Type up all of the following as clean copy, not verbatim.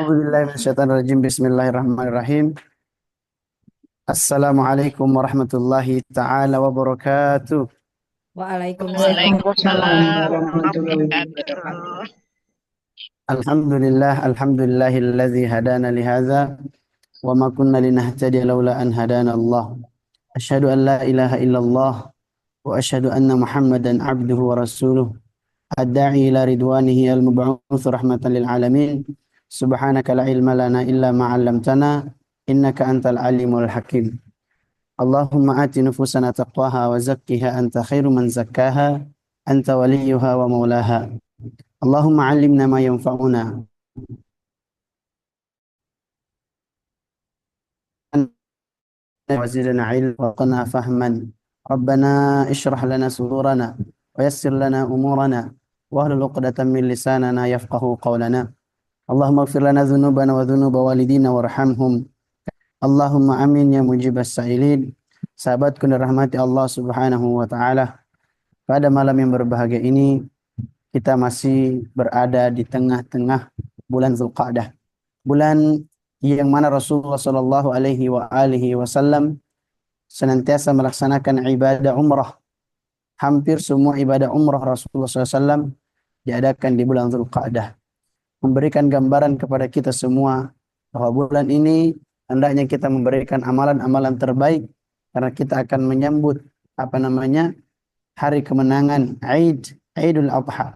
A'udzubillahi minasyaitonirrajim. Bismillahirrahmanirrahim. Assalamualaikum warahmatullahi taala wabarakatuh. Waalaikumsalam Waalaikumsalam warahmatullahi warahmatullahi wabarakatuh. wabarakatuh. Alhamdulillahilladzi hadana li hadza wa ma kunna linahtadiya laula an hadana Allah. Asyhadu an la ilaha illallah wa asyhadu anna Muhammadan abduhu wa rasuluh. Ad-da'i ila ridwanihi al-mub'uts rahmatan lil alamin. Subhanaka la ilma lana illa ma 'allamtana innaka antal alimul hakim. Allahumma ati nufusana taqwaha wa zakkiha anta khairu man zakkaha anta waliyuha wa maulaha. Allahumma 'allimna ma yanfa'una wa zidna 'ilman wa qina fahman. Rabbana ishrah lana sudurana wa yassir lana umurana wahlul 'uqdatam min lisanana yafqahu qawlana. Allahumma ighfir lana dhunubana wa dhunuba walidina warhamhum. Allahumma amin ya mujibas sa'ilin. Sahabatku yang dirahmati Allah Subhanahu wa taala, pada malam yang berbahagia ini kita masih berada di tengah-tengah bulan Zulqa'dah. Bulan yang mana Rasulullah sallallahu alaihi wasallam senantiasa melaksanakan ibadah umrah. Hampir semua ibadah umrah Rasulullah SAW diadakan di bulan Zulqa'dah. Memberikan gambaran kepada kita semua bahwa bulan ini hendaknya kita memberikan amalan-amalan terbaik karena kita akan menyambut hari kemenangan Idul Adha.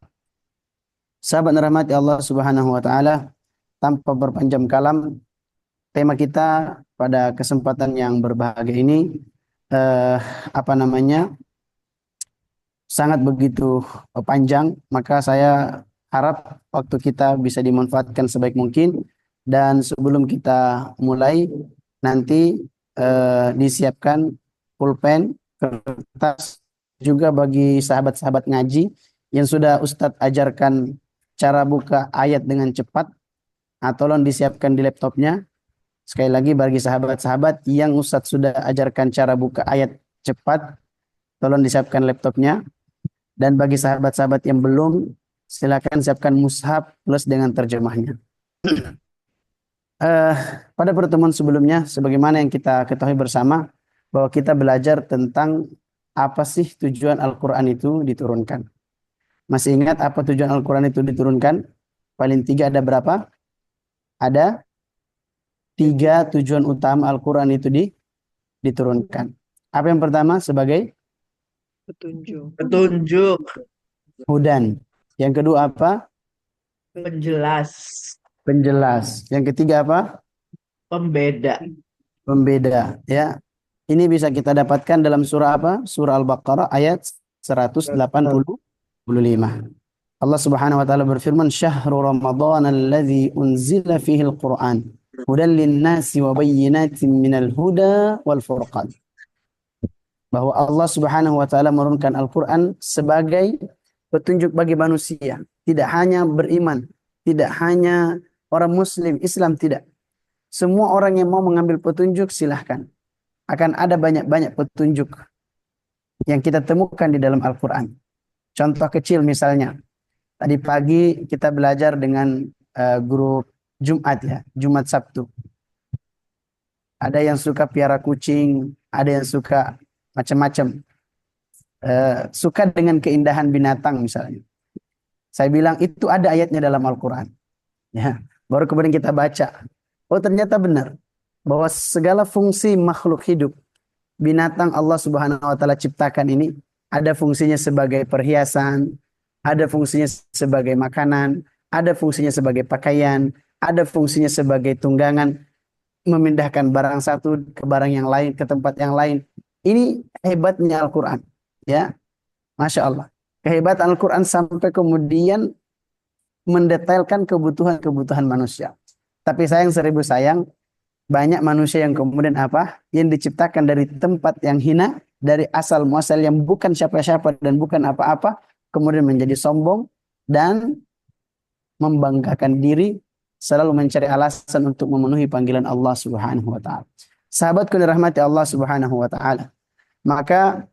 Sahabat rahmati Allah Subhanahu wa taala, tanpa berpanjang kalam, tema kita pada kesempatan yang berbahagia ini sangat begitu panjang, maka saya harap waktu kita bisa dimanfaatkan sebaik mungkin. Dan sebelum kita mulai, nanti disiapkan pulpen, kertas, juga bagi sahabat-sahabat ngaji yang sudah Ustadz ajarkan cara buka ayat dengan cepat, tolong disiapkan di laptopnya. Sekali lagi, bagi sahabat-sahabat yang Ustadz sudah ajarkan cara buka ayat cepat, tolong disiapkan laptopnya. Dan bagi sahabat-sahabat yang belum, silakan siapkan mushaf plus dengan terjemahnya. Pada pertemuan sebelumnya, sebagaimana yang kita ketahui bersama, bahwa kita belajar tentang apa sih tujuan Al-Quran itu diturunkan. Masih ingat apa tujuan Al-Quran itu diturunkan? Paling tiga ada berapa? Ada 3 tujuan utama Al-Quran itu diturunkan. Apa yang pertama? Sebagai Petunjuk, hudan. Yang kedua apa? penjelas, Penjelas. Yang ketiga apa? pembeda. Pembeda. Ya. Ini bisa kita dapatkan dalam surah apa? Surah Al-Baqarah ayat 185. Allah Subhanahu wa taala berfirman, "Syahrul Ramadan alladzi unzila fihi al-Qur'an hudan lin-nasi wa bayyinatin minal huda wal furqan." Bahwa Allah Subhanahu wa taala menurunkan Al-Qur'an sebagai petunjuk bagi manusia, tidak hanya beriman, tidak hanya orang muslim, Islam, tidak. Semua orang yang mau mengambil petunjuk silahkan. Akan ada banyak-banyak petunjuk yang kita temukan di dalam Al-Quran. Contoh kecil misalnya, tadi pagi kita belajar dengan grup Jumat ya, Jumat Sabtu. Ada yang suka piara kucing, ada yang suka macam-macam. Suka dengan keindahan binatang misalnya. Saya bilang itu ada ayatnya dalam Al-Quran. Ya, baru kemudian kita baca. Oh, ternyata benar bahwa segala fungsi makhluk hidup, binatang Allah Subhanahu wa taala ciptakan ini ada fungsinya sebagai perhiasan, ada fungsinya sebagai makanan, ada fungsinya sebagai pakaian, ada fungsinya sebagai tunggangan, memindahkan barang satu ke barang yang lain, ke tempat yang lain. Ini hebatnya Al-Quran. Ya, Masya Allah. Kehebatan Al-Quran sampai kemudian mendetailkan kebutuhan-kebutuhan manusia. Tapi sayang seribu sayang, banyak manusia yang kemudian apa? Yang diciptakan dari tempat yang hina, dari asal muasal yang bukan siapa-siapa dan bukan apa-apa, kemudian menjadi sombong dan membanggakan diri, selalu mencari alasan untuk memenuhi panggilan Allah Subhanahu wa taala. Sahabatku dirahmati Allah Subhanahu wa taala. Maka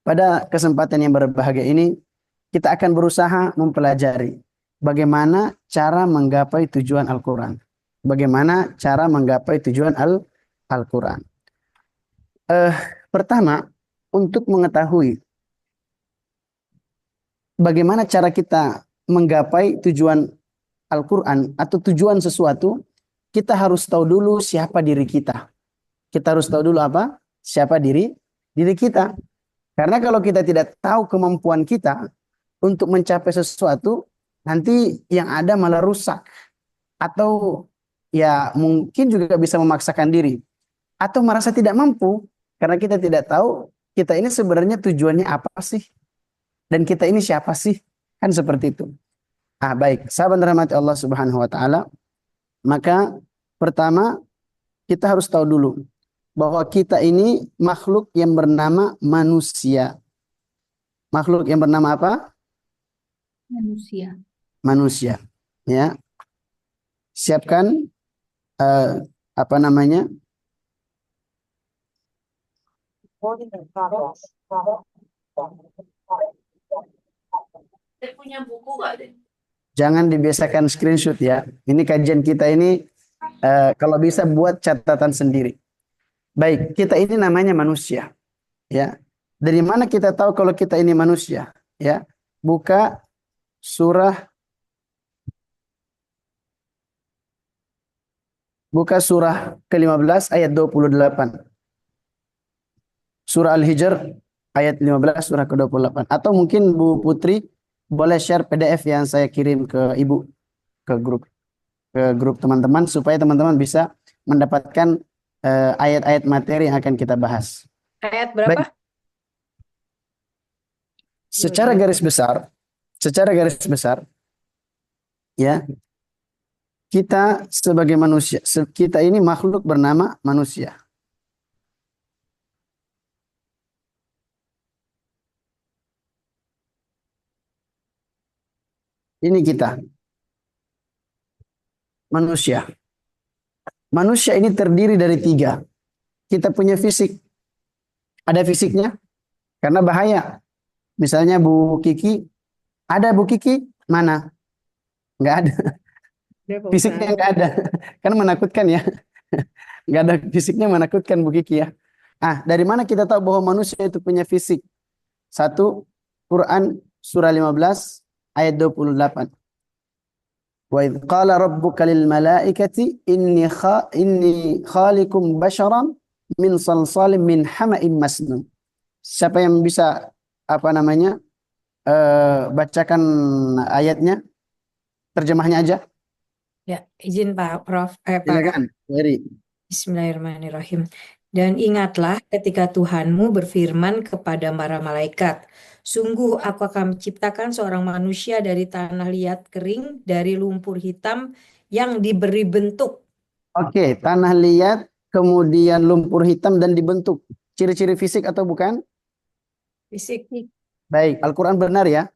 pada kesempatan yang berbahagia ini kita akan berusaha mempelajari bagaimana cara menggapai tujuan Al-Quran. bagaimana cara menggapai tujuan Al-Quran. Eh, Pertama, untuk mengetahui bagaimana cara kita menggapai tujuan Al-Quran atau tujuan sesuatu, kita harus tahu dulu siapa diri kita. Kita harus tahu dulu apa? Siapa diri kita. Karena kalau kita tidak tahu kemampuan kita untuk mencapai sesuatu, nanti yang ada malah rusak. Atau ya mungkin juga bisa memaksakan diri. Atau merasa tidak mampu. Karena kita tidak tahu kita ini sebenarnya tujuannya apa sih. Dan kita ini siapa sih? Kan seperti itu. Baik. Sahabat rahmati Allah Subhanahu wa taala, maka pertama kita harus tahu dulu bahwa kita ini makhluk yang bernama manusia. Makhluk yang bernama apa? Manusia. Manusia. Ya. Siapkan apa namanya? Jangan dibiasakan screenshot ya. Ini kajian kita ini kalau bisa buat catatan sendiri. Baik, kita ini namanya manusia. Ya. Dari mana kita tahu kalau kita ini manusia? Ya. Buka surah ke-15 ayat 28. Surah Al-Hijr ayat 15 surah ke-28. Atau mungkin Bu Putri boleh share PDF yang saya kirim ke Ibu ke grup teman-teman supaya teman-teman bisa mendapatkan ayat-ayat materi yang akan kita bahas. Ayat berapa? Baik. Secara garis besar ya, kita sebagai manusia, kita ini makhluk bernama manusia. Ini kita. Manusia. Manusia ini terdiri dari 3. Kita punya fisik. Ada fisiknya? Karena bahaya. Misalnya Bu Kiki. Ada Bu Kiki? Mana? Nggak ada. Fisiknya nggak ada. Kan menakutkan ya. Nggak ada fisiknya, menakutkan Bu Kiki ya. Dari mana kita tahu bahwa manusia itu punya fisik? 1, Quran surah 15 ayat 28. Wa idh qala rabbuka lil malaikati inni khaliqum basharan min salsalin min hama'in masnun. Siapa yang bisa bacakan ayatnya? Terjemahnya aja. Ya, izin Pak Prof. Pak. Silakan. Bismillahirrahmanirrahim. Dan ingatlah ketika Tuhanmu berfirman kepada para malaikat, sungguh aku akan menciptakan seorang manusia dari tanah liat kering, dari lumpur hitam yang diberi bentuk. Oke, tanah liat, kemudian lumpur hitam dan dibentuk. Ciri-ciri fisik atau bukan? Fisik. Baik, Al-Quran benar ya?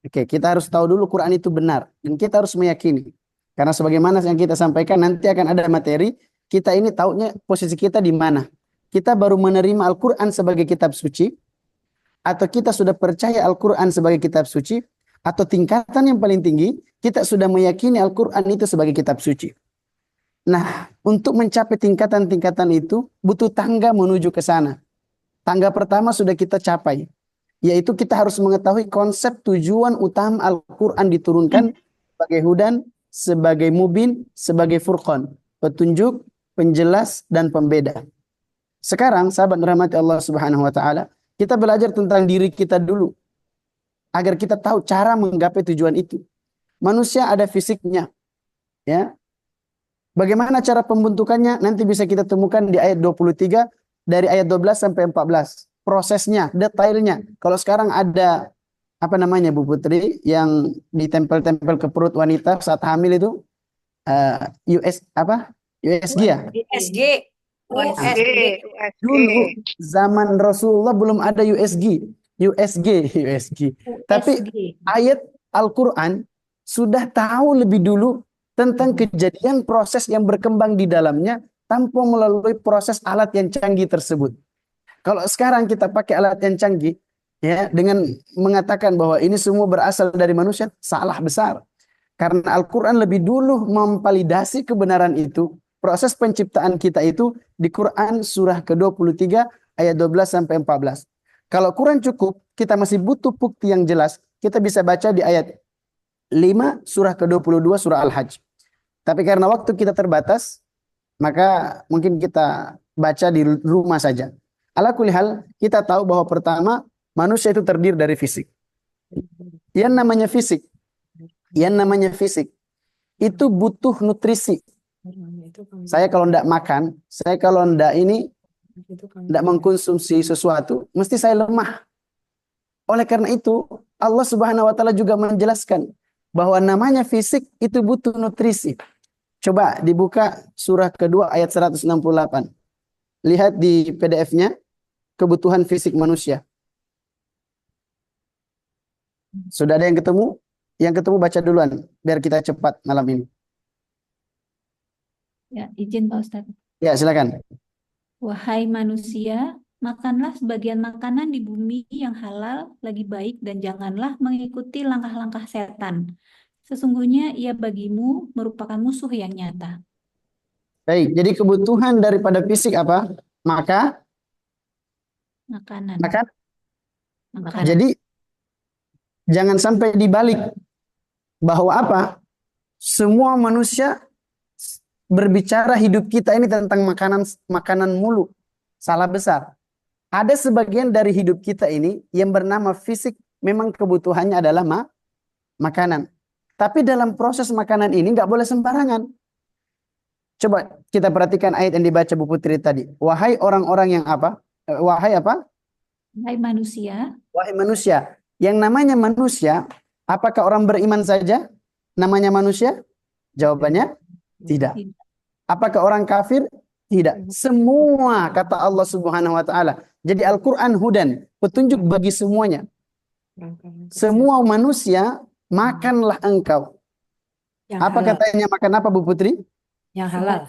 Oke, kita harus tahu dulu Quran itu benar. Dan kita harus meyakini. Karena sebagaimana yang kita sampaikan, nanti akan ada materi. Kita ini taunya posisi kita di mana. Kita baru menerima Al-Quran sebagai kitab suci. Atau kita sudah percaya Al-Quran sebagai kitab suci. Atau tingkatan yang paling tinggi, kita sudah meyakini Al-Quran itu sebagai kitab suci. Nah, untuk mencapai tingkatan-tingkatan itu, butuh tangga menuju ke sana. Tangga pertama sudah kita capai. Yaitu kita harus mengetahui konsep tujuan utama Al-Quran diturunkan sebagai hudan, sebagai mubin, sebagai furqan. Petunjuk, penjelas, dan pembeda. Sekarang, sahabat rahmati Allah Subhanahu wa taala, kita belajar tentang diri kita dulu agar kita tahu cara menggapai tujuan itu. Manusia ada fisiknya, ya. Bagaimana cara pembentukannya? Nanti bisa kita temukan di ayat 23 dari ayat 12 sampai 14. Prosesnya, detailnya. Kalau sekarang ada Bu Putri yang ditempel-tempel ke perut wanita saat hamil itu USG ya? USG. Dulu zaman Rasulullah belum ada USG. Tapi ayat Al-Quran sudah tahu lebih dulu tentang kejadian proses yang berkembang di dalamnya tanpa melalui proses alat yang canggih tersebut. Kalau sekarang kita pakai alat yang canggih, ya, dengan mengatakan bahwa ini semua berasal dari manusia, salah besar. Karena Al-Quran lebih dulu memvalidasi kebenaran itu. Proses penciptaan kita itu di Quran surah ke-23 ayat 12 sampai 14. Kalau Quran cukup, kita masih butuh bukti yang jelas. Kita bisa baca di ayat 5 surah ke-22 surah Al-Hajj. Tapi karena waktu kita terbatas, maka mungkin kita baca di rumah saja. Ala kulli hal, kita tahu bahwa pertama, manusia itu terdiri dari fisik. Yang namanya fisik, itu butuh nutrisi. Saya kalau tidak makan, saya kalau tidak mengkonsumsi sesuatu, mesti saya lemah. Oleh karena itu, Allah Subhanahu wa taala juga menjelaskan bahwa namanya fisik itu butuh nutrisi. Coba dibuka surah kedua ayat 168. Lihat di PDF-nya, kebutuhan fisik manusia. Sudah ada yang ketemu? Yang ketemu baca duluan, biar kita cepat malam ini. Ya, izin Pak Ustadz. Ya, silakan. Wahai manusia, makanlah sebagian makanan di bumi yang halal, lagi baik, dan janganlah mengikuti langkah-langkah setan. Sesungguhnya ia bagimu merupakan musuh yang nyata. Baik, jadi kebutuhan daripada fisik apa? Maka Makanan. makan. Makanan. Jadi jangan sampai dibalik bahwa apa? Semua manusia berbicara hidup kita ini tentang makanan mulu. Salah besar. Ada sebagian dari hidup kita ini yang bernama fisik, memang kebutuhannya adalah makanan. Tapi dalam proses makanan ini nggak boleh sembarangan. Coba kita perhatikan ayat yang dibaca Bu Putri tadi. Wahai orang-orang yang apa? Wahai apa? Wahai manusia. Wahai manusia. Yang namanya manusia, apakah orang beriman saja namanya manusia? Jawabannya tidak. Apakah orang kafir? Tidak. Semua kata Allah Subhanahu wa taala. Jadi Al-Qur'an hudan, petunjuk bagi semuanya. Semua manusia makanlah engkau. Yang Apa halal. katanya makan apa Bu Putri? Yang halal.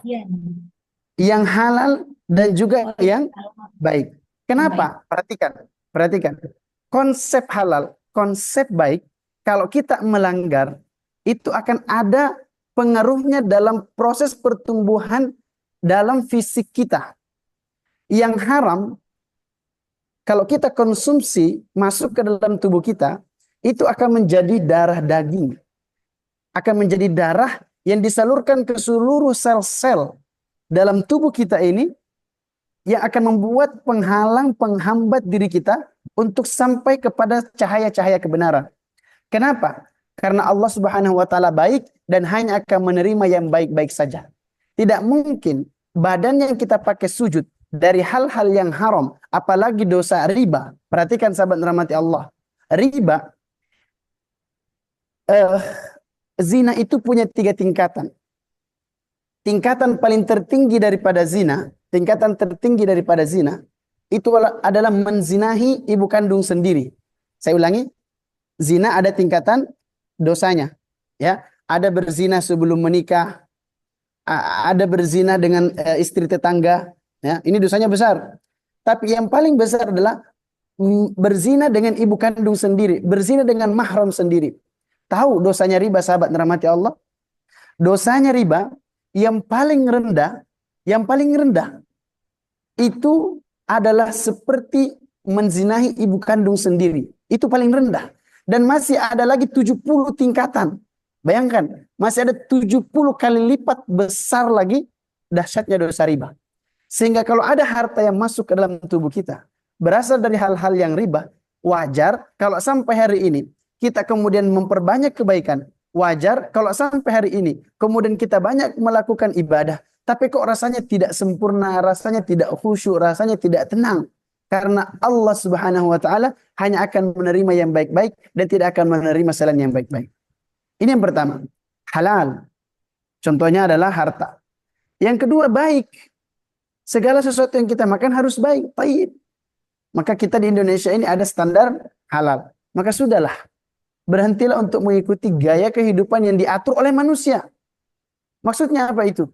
Yang halal dan juga yang baik. Kenapa? Perhatikan. Konsep halal, konsep baik, kalau kita melanggar, itu akan ada pengaruhnya dalam proses pertumbuhan dalam fisik kita. Yang haram, kalau kita konsumsi masuk ke dalam tubuh kita, itu akan menjadi darah daging. Akan menjadi darah yang disalurkan ke seluruh sel-sel dalam tubuh kita ini, yang akan membuat penghambat diri kita untuk sampai kepada cahaya-cahaya kebenaran. Kenapa? Karena Allah Subhanahu wa taala baik dan hanya akan menerima yang baik-baik saja. Tidak mungkin badan yang kita pakai sujud dari hal-hal yang haram, apalagi dosa riba. Perhatikan sahabat rahmati Allah. Riba, zina itu punya 3 tingkatan. Tingkatan paling tertinggi daripada zina, itu adalah menzinahi ibu kandung sendiri. Saya ulangi, zina ada tingkatan dosanya. Ya, ada berzina sebelum menikah, ada berzina dengan istri tetangga. Ya, ini dosanya besar. Tapi yang paling besar adalah berzina dengan ibu kandung sendiri, berzina dengan mahram sendiri. Tahu dosanya riba, sahabat rahmati Allah? Dosanya riba yang paling rendah itu adalah seperti menzinahi ibu kandung sendiri. Itu paling rendah. Dan masih ada lagi 70 tingkatan. Bayangkan, masih ada 70 kali lipat besar lagi dahsyatnya dosa riba. Sehingga kalau ada harta yang masuk ke dalam tubuh kita, berasal dari hal-hal yang riba, wajar kalau sampai hari ini kita kemudian memperbanyak kebaikan. Wajar kalau sampai hari ini kemudian kita banyak melakukan ibadah, tapi kok rasanya tidak sempurna, rasanya tidak khusyuk, rasanya tidak tenang. Karena Allah Subhanahu wa taala hanya akan menerima yang baik-baik dan tidak akan menerima selain yang baik-baik. Ini yang pertama, halal. Contohnya adalah harta. Yang kedua, baik. Segala sesuatu yang kita makan harus baik, taib. Maka kita di Indonesia ini ada standar halal. Maka sudahlah, berhentilah untuk mengikuti gaya kehidupan yang diatur oleh manusia. Maksudnya apa itu?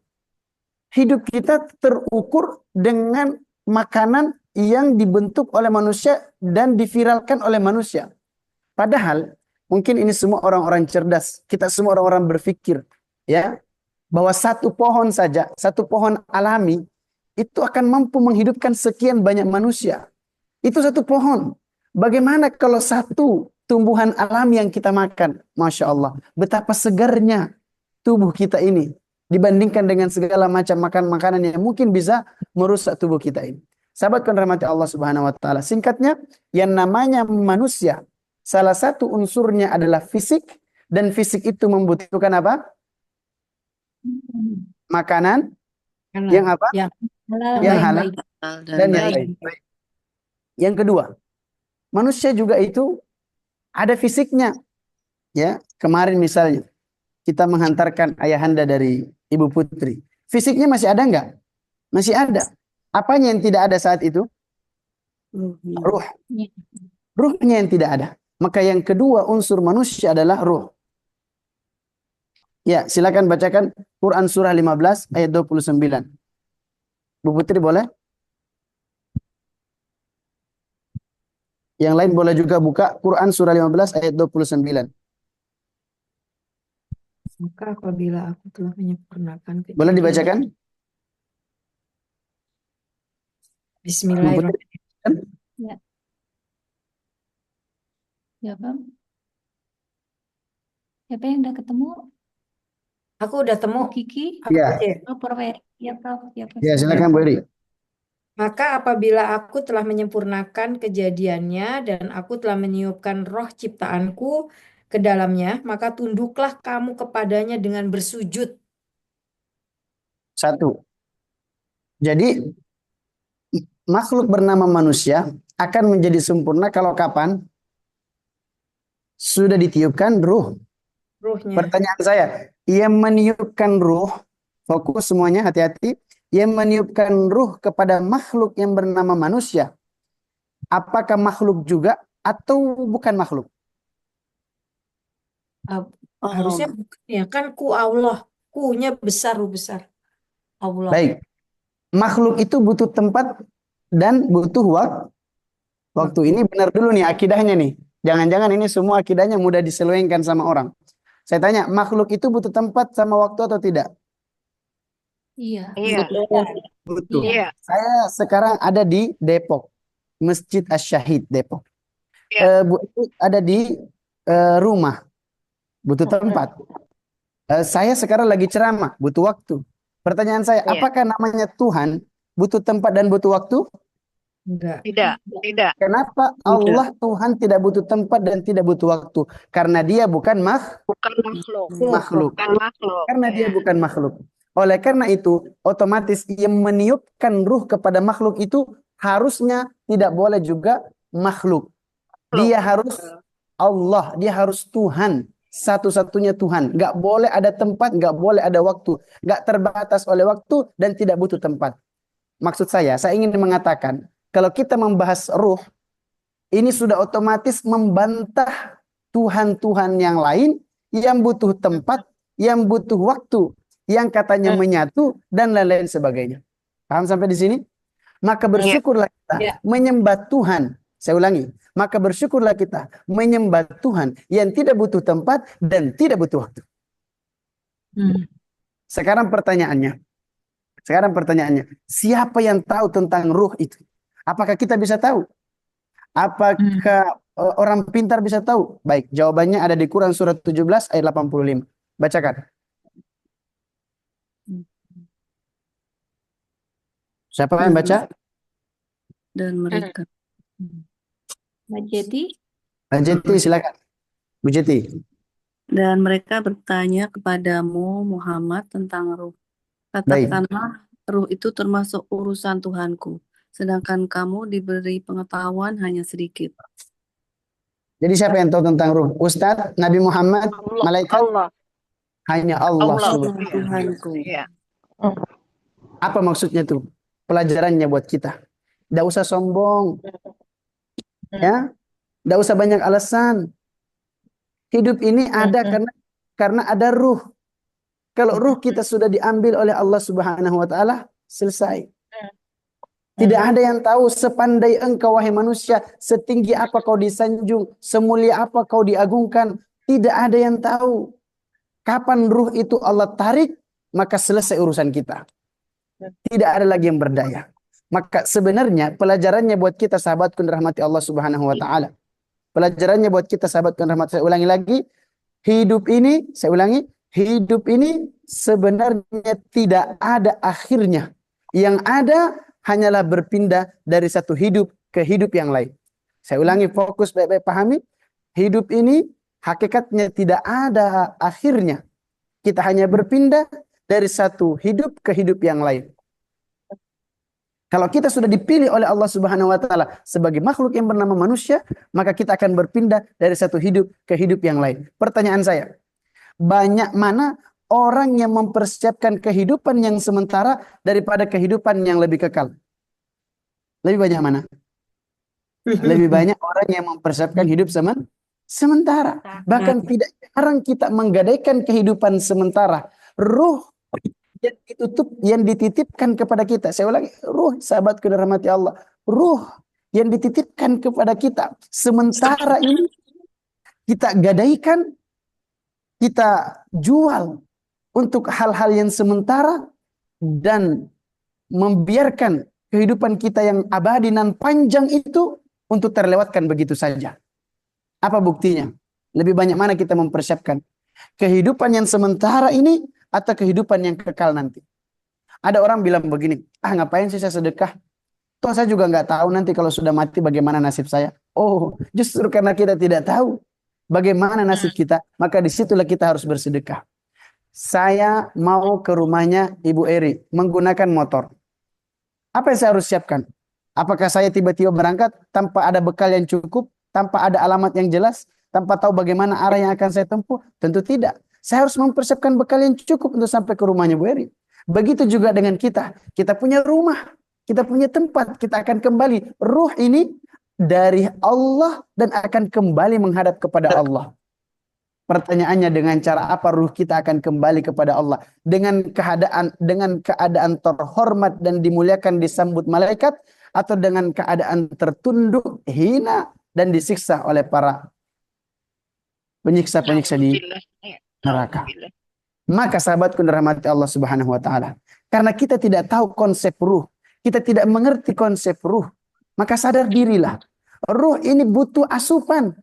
Hidup kita terukur dengan makanan yang dibentuk oleh manusia dan diviralkan oleh manusia. Padahal Mungkin ini semua orang-orang cerdas. Kita semua orang-orang berpikir, ya, bahwa satu pohon saja, satu pohon alami itu akan mampu menghidupkan sekian banyak manusia. Itu satu pohon. Bagaimana kalau satu tumbuhan alami yang kita makan? Masya Allah. Betapa segarnya tubuh kita ini dibandingkan dengan segala macam makanan yang mungkin bisa merusak tubuh kita ini. Sahabat yang dirahmati Allah Subhanahu wa taala. Singkatnya, yang namanya manusia, salah satu unsurnya adalah fisik, dan fisik itu membutuhkan apa? Makanan yang apa? Yang Halal Yang dan halal baik. dan yang baik. baik. Yang kedua, manusia juga itu ada fisiknya. Ya, kemarin misalnya kita menghantarkan ayahanda dari Ibu Putri. Fisiknya masih ada enggak? Masih ada. Apanya yang tidak ada saat itu? Ruh. Ya. Ruhnya yang tidak ada. Maka yang kedua unsur manusia adalah ruh. Ya, silakan bacakan Quran surah 15 ayat 29. Bu Putri boleh? Yang lain boleh juga buka Quran surah 15 ayat 29. Maka apabila aku telah menyempurnakan Boleh kejadian. dibacakan? Bu Putri? Bismillahirrahmanirrahim. Ya. Ya, Bang. Siapa yang udah ketemu? Aku udah temu. Bu Kiki? Aku Ya. baca ya. Oh, Prof. Ya, Prof. Ya, Prof. Ya, silakan Bu Eri. Maka apabila aku telah menyempurnakan kejadiannya dan aku telah meniupkan roh ciptaanku ke dalamnya, maka tunduklah kamu kepadanya dengan bersujud. Satu. Jadi makhluk bernama manusia akan menjadi sempurna kalau kapan? Sudah ditiupkan ruh. Ruhnya. Pertanyaan saya, yang meniupkan ruh, fokus semuanya, hati-hati. Yang meniupkan ruh kepada makhluk yang bernama manusia, apakah makhluk juga atau bukan makhluk? Harusnya bukan ya, kan ku Allah. Ku-nya besar, ruh besar. Allah. Baik. Makhluk itu butuh tempat dan butuh waktu. Ini benar dulu nih akidahnya nih. Jangan-jangan ini semua akidahnya mudah diselewengkan sama orang. Saya tanya, makhluk itu butuh tempat sama waktu atau tidak? Iya. Betul. Iya. Saya sekarang ada di Depok, Masjid Asy-Syahid Depok. Bu itu ada di rumah, butuh tempat. Saya sekarang lagi ceramah, butuh waktu. Pertanyaan saya, apakah namanya Tuhan butuh tempat dan butuh waktu? Enggak. Tidak. Kenapa Allah Tuhan tidak butuh tempat dan tidak butuh waktu? Karena dia bukan Bukan makhluk. makhluk. Karena dia bukan makhluk. Oleh karena itu, otomatis yang meniupkan ruh kepada makhluk itu harusnya tidak boleh juga makhluk. Dia harus Allah, dia harus Tuhan, satu-satunya Tuhan. Nggak boleh ada tempat, nggak boleh ada waktu, nggak terbatas oleh waktu dan tidak butuh tempat. Maksud saya ingin mengatakan, kalau kita membahas ruh, ini sudah otomatis membantah Tuhan-Tuhan yang lain yang butuh tempat, yang butuh waktu, yang katanya menyatu dan lain-lain sebagainya. Paham sampai di sini? Maka bersyukurlah kita menyembah Tuhan. Saya ulangi, maka bersyukurlah kita menyembah Tuhan yang tidak butuh tempat dan tidak butuh waktu. Sekarang pertanyaannya, siapa yang tahu tentang ruh itu? Apakah kita bisa tahu? Apakah orang pintar bisa tahu? Baik, jawabannya ada di Quran surat 17 ayat 85. Bacakan. Siapa yang baca? Dan mereka. Mbak Jeti? Mbak Jeti, silakan. Bu Jeti. Dan mereka bertanya kepadamu Muhammad tentang ruh. Baik. Katakanlah ruh itu termasuk urusan Tuhanku, sedangkan kamu diberi pengetahuan hanya sedikit. Jadi siapa yang tahu tentang ruh? Ustadz, Nabi Muhammad, malaikat? Hanya Allah subhanahu Tuhanku. Apa maksudnya tuh? Pelajarannya buat kita. Tidak usah sombong. Ya, tidak usah banyak alasan. Hidup ini ada karena ada ruh. Kalau ruh kita sudah diambil oleh Allah Subhanahu wa taala, selesai. Tidak ada yang tahu sepandai engkau wahai manusia, setinggi apa kau disanjung, semulia apa kau diagungkan. Tidak ada yang tahu. Kapan ruh itu Allah tarik, maka selesai urusan kita. Tidak ada lagi yang berdaya. Maka sebenarnya pelajarannya buat kita sahabatku yang dirahmati Allah Subhanahu wa taala. Pelajarannya buat kita sahabatku yang dirahmati, saya ulangi lagi, hidup ini sebenarnya tidak ada akhirnya. Yang ada hanyalah berpindah dari satu hidup ke hidup yang lain. Saya ulangi, fokus baik-baik pahami. Hidup ini hakikatnya tidak ada akhirnya. Kita hanya berpindah dari satu hidup ke hidup yang lain. Kalau kita sudah dipilih oleh Allah Subhanahu wa taala sebagai makhluk yang bernama manusia, maka kita akan berpindah dari satu hidup ke hidup yang lain. Pertanyaan saya, banyak mana orang yang mempersiapkan kehidupan yang sementara daripada kehidupan yang lebih kekal? Lebih banyak mana? Lebih banyak orang yang mempersiapkan hidup sementara. Bahkan tidak jarang kita menggadaikan kehidupan sementara. Ruh yang dititipkan kepada kita. Saya ulangi, ruh sahabatku dirahmati Allah. Ruh yang dititipkan kepada kita. Sementara ini kita gadaikan, kita jual untuk hal-hal yang sementara dan membiarkan kehidupan kita yang abadi dan panjang itu untuk terlewatkan begitu saja. Apa buktinya? Lebih banyak mana kita mempersiapkan kehidupan yang sementara ini atau kehidupan yang kekal nanti? Ada orang bilang begini, ngapain sih saya sedekah? Toh saya juga nggak tahu nanti kalau sudah mati bagaimana nasib saya. Oh, justru karena kita tidak tahu bagaimana nasib kita, maka disitulah kita harus bersedekah. Saya mau ke rumahnya Ibu Eri menggunakan motor. Apa yang saya harus siapkan? Apakah saya tiba-tiba berangkat tanpa ada bekal yang cukup, tanpa ada alamat yang jelas, tanpa tahu bagaimana arah yang akan saya tempuh? Tentu tidak. Saya harus mempersiapkan bekal yang cukup untuk sampai ke rumahnya Bu Eri. Begitu juga dengan kita. Kita punya rumah, kita punya tempat, kita akan kembali. Ruh ini dari Allah dan akan kembali menghadap kepada Allah. Pertanyaannya, dengan cara apa ruh kita akan kembali kepada Allah? Dengan keadaan terhormat dan dimuliakan disambut malaikat, atau dengan keadaan tertunduk, hina dan disiksa oleh para penyiksa-penyiksa di neraka. Maka sahabatku dirahmati Allah Subhanahu wa taala, karena kita tidak tahu konsep ruh, kita tidak mengerti konsep ruh, maka sadar dirilah. Ruh ini butuh asupan.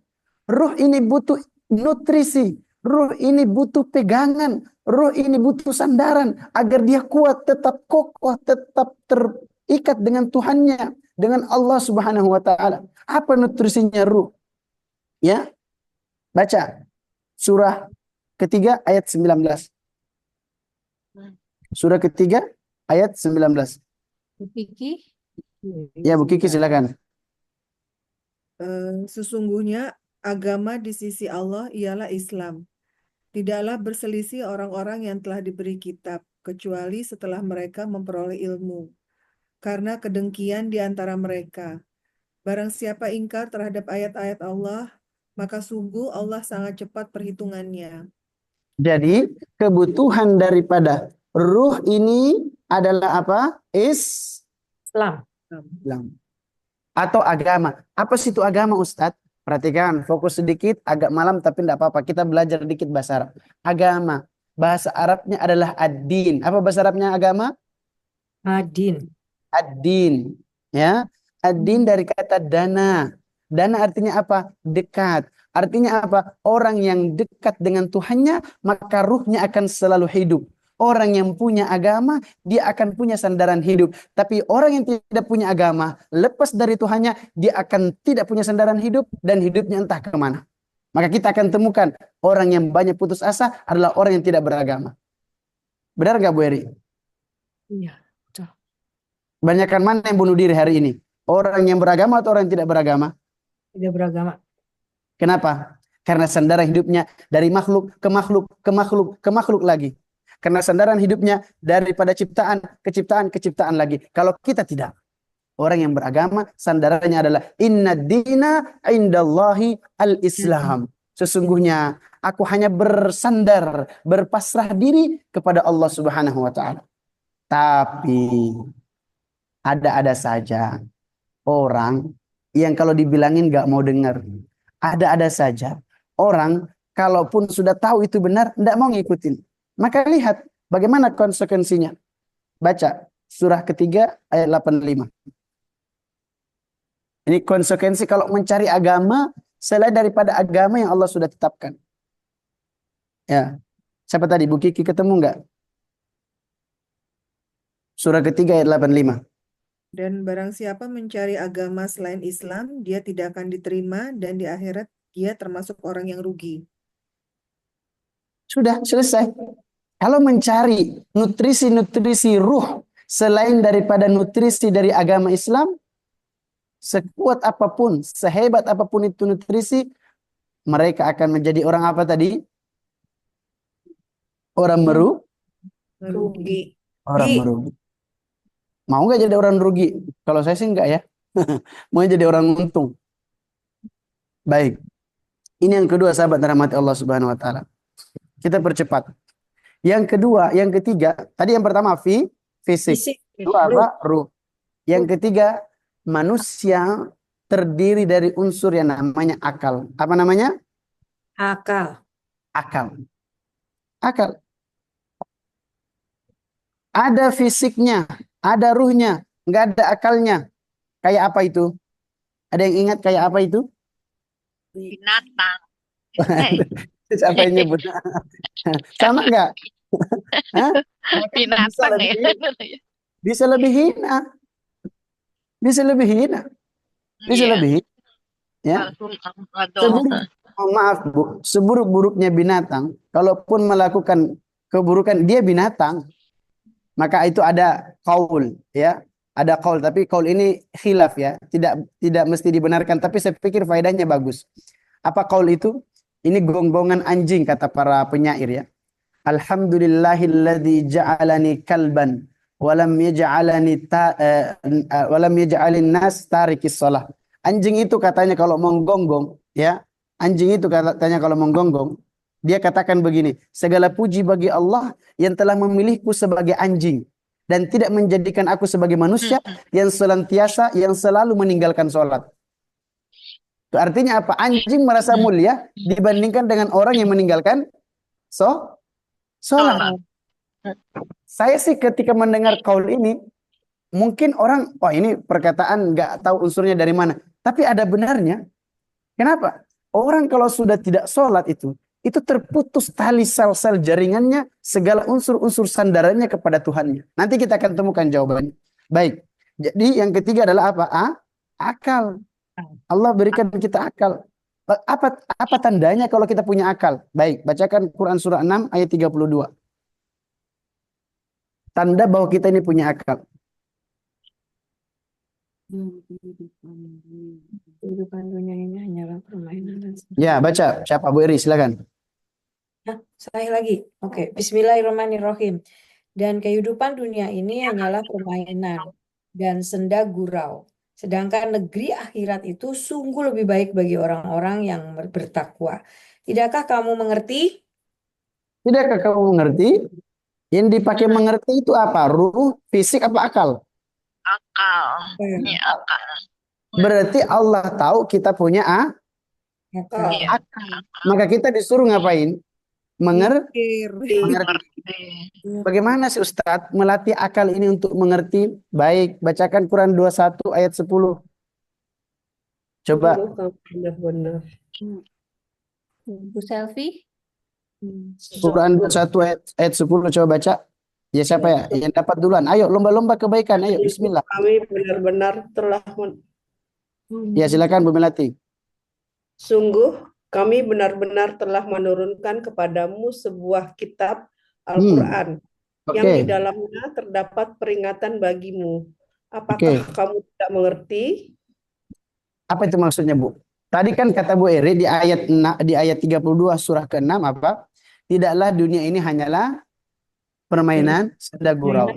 Ruh ini butuh nutrisi. Ruh ini butuh pegangan. Ruh ini butuh sandaran agar dia kuat, tetap kokoh, tetap terikat dengan Tuhannya, dengan Allah Subhanahu wa taala. Apa nutrisinya ruh? Ya. Baca surah ketiga ayat 19. Surah ketiga ayat 19. Bu Kiki, Ya, Bu Kiki silakan. Sesungguhnya agama di sisi Allah ialah Islam. Tidaklah berselisih orang-orang yang telah diberi kitab, kecuali setelah mereka memperoleh ilmu. Karena kedengkian di antara mereka. Barang siapa ingkar terhadap ayat-ayat Allah, maka sungguh Allah sangat cepat perhitungannya. Jadi kebutuhan daripada ruh ini adalah apa? Islam. Islam. Atau agama. Apa sih itu agama, Ustadz? Perhatikan, fokus sedikit, agak malam tapi tidak apa-apa. Kita belajar dikit bahasa Arab. Agama. Bahasa Arabnya adalah ad-din. Apa bahasa Arabnya agama? Adin. Ad-din. Ya. Ad-din dari kata dana. Dana artinya apa? Dekat. Artinya apa? Orang yang dekat dengan Tuhannya, maka ruhnya akan selalu hidup. Orang yang punya agama, dia akan punya sandaran hidup. Tapi orang yang tidak punya agama, lepas dari Tuhannya, dia akan tidak punya sandaran hidup dan hidupnya entah kemana. Maka kita akan temukan orang yang banyak putus asa adalah orang yang tidak beragama. Benar nggak Bu Eri? Iya, betul. Banyakkan mana yang bunuh diri hari ini? Orang yang beragama atau orang yang tidak beragama? Tidak beragama. Kenapa? Karena sandaran hidupnya dari makhluk ke makhluk, ke makhluk, ke makhluk lagi. Karena sandaran hidupnya daripada ciptaan ke ciptaan, ke ciptaan lagi. Kalau kita tidak. Orang yang beragama sandarannya adalah inna dina indallahi al-Islam. Sesungguhnya aku hanya bersandar, berpasrah diri kepada Allah Subhanahu wa taala. Tapi Ada-ada saja orang yang kalau dibilangin nggak mau dengar. Ada-ada saja orang kalaupun sudah tahu itu benar, nggak mau ngikutin. Maka lihat bagaimana konsekuensinya. Baca surah ketiga ayat 85. Ini konsekuensi kalau mencari agama selain daripada agama yang Allah sudah tetapkan. Ya, siapa tadi? Bu Kiki ketemu nggak? Surah ketiga ayat 85. Dan barang siapa mencari agama selain Islam, dia tidak akan diterima dan di akhirat dia termasuk orang yang rugi. Sudah selesai. Kalau mencari nutrisi-nutrisi ruh selain daripada nutrisi dari agama Islam, sekuat apapun, sehebat apapun itu nutrisi, mereka akan menjadi orang apa tadi? Orang Rugi. orang merugi. Mau nggak jadi orang rugi? Kalau saya sih enggak ya. Mau jadi orang untung. Baik. Ini yang kedua, sahabat rahmati Allah Subhanahu wa taala. Kita percepat. Yang kedua, yang ketiga, tadi yang pertama fisik. Fisik. Kedua apa? Ruh. Yang ketiga, manusia terdiri dari unsur yang namanya akal. Apa namanya? Akal. Akal. Akal. Ada fisiknya, ada ruhnya, nggak ada akalnya. Kayak apa itu? Ada yang ingat kayak apa itu? Binatang. Siapa yang nyebut? Sama nggak? Hah? Binatang ya. Bisa lebih hina. Bisa lebih hina. Bisa Iya. lebih hina. Ya. Maaf Bu, seburuk-buruknya binatang, kalaupun melakukan keburukan, dia binatang. Maka itu ada qaul, ya. Ada qaul, tapi qaul ini khilaf ya. Tidak mesti dibenarkan, tapi saya pikir faedahnya bagus. Apa qaul itu? Ini gonggongan anjing kata para penyair ya. Alhamdulillahilladzi ja'alani kalban walam yaj'alin nas tarikis shalah. Anjing itu katanya kalau menggonggong ya. Anjing itu katanya kalau menggonggong, dia katakan begini, segala puji bagi Allah yang telah memilihku sebagai anjing dan tidak menjadikan aku sebagai manusia yang senantiasa, yang selalu meninggalkan sholat. Itu artinya apa? Anjing merasa mulia dibandingkan dengan orang yang meninggalkan sholat. Saya sih ketika mendengar kaul ini, mungkin orang, oh ini perkataan nggak tahu unsurnya dari mana. Tapi ada benarnya. Kenapa? Orang kalau sudah tidak sholat itu terputus tali sel-sel jaringannya, segala unsur-unsur sandarannya kepada Tuhannya. Nanti kita akan temukan jawabannya. Baik. Jadi yang ketiga adalah apa? Akal. Allah berikan kita akal. Apa tandanya kalau kita punya akal? Baik, bacakan Quran surah 6 ayat 32. Tanda bahwa kita ini punya akal. Kehidupan dunia ini hanyalah permainan. Ya, baca. Siapa? Bu Eri, silakan. Nah, saya lagi. Oke, Bismillahirrahmanirrahim. Dan kehidupan dunia ini hanyalah permainan dan senda gurau. Sedangkan negeri akhirat itu sungguh lebih baik bagi orang-orang yang bertakwa. Tidakkah kamu mengerti? Tidakkah kamu mengerti? Yang dipakai mengerti itu apa? Ruh, fisik, apa akal? Akal. Ini akal. Berarti Allah tahu kita punya Akal. akal. Maka kita disuruh ngapain? Mengerti. Bagaimana sih Ustadz melatih akal ini untuk mengerti? Baik, bacakan Quran 21 ayat 10. Coba. Benar-benar. Bu Selfie. Quran 21 ayat 10 coba baca. Ya siapa ya? Yang dapat duluan. Ayo lomba-lomba kebaikan. Ayo bismillah. Kami benar-benar telah Ya silakan Bu Melati. sungguh kami benar-benar telah menurunkan kepadamu sebuah kitab Al-Quran yang di Oke. dalamnya terdapat peringatan bagimu. Apakah kamu tidak mengerti? Apa itu maksudnya Bu? Tadi kan kata Bu Eri di ayat 32 surah ke-6 apa? Tidaklah dunia ini hanyalah permainan senda gurau.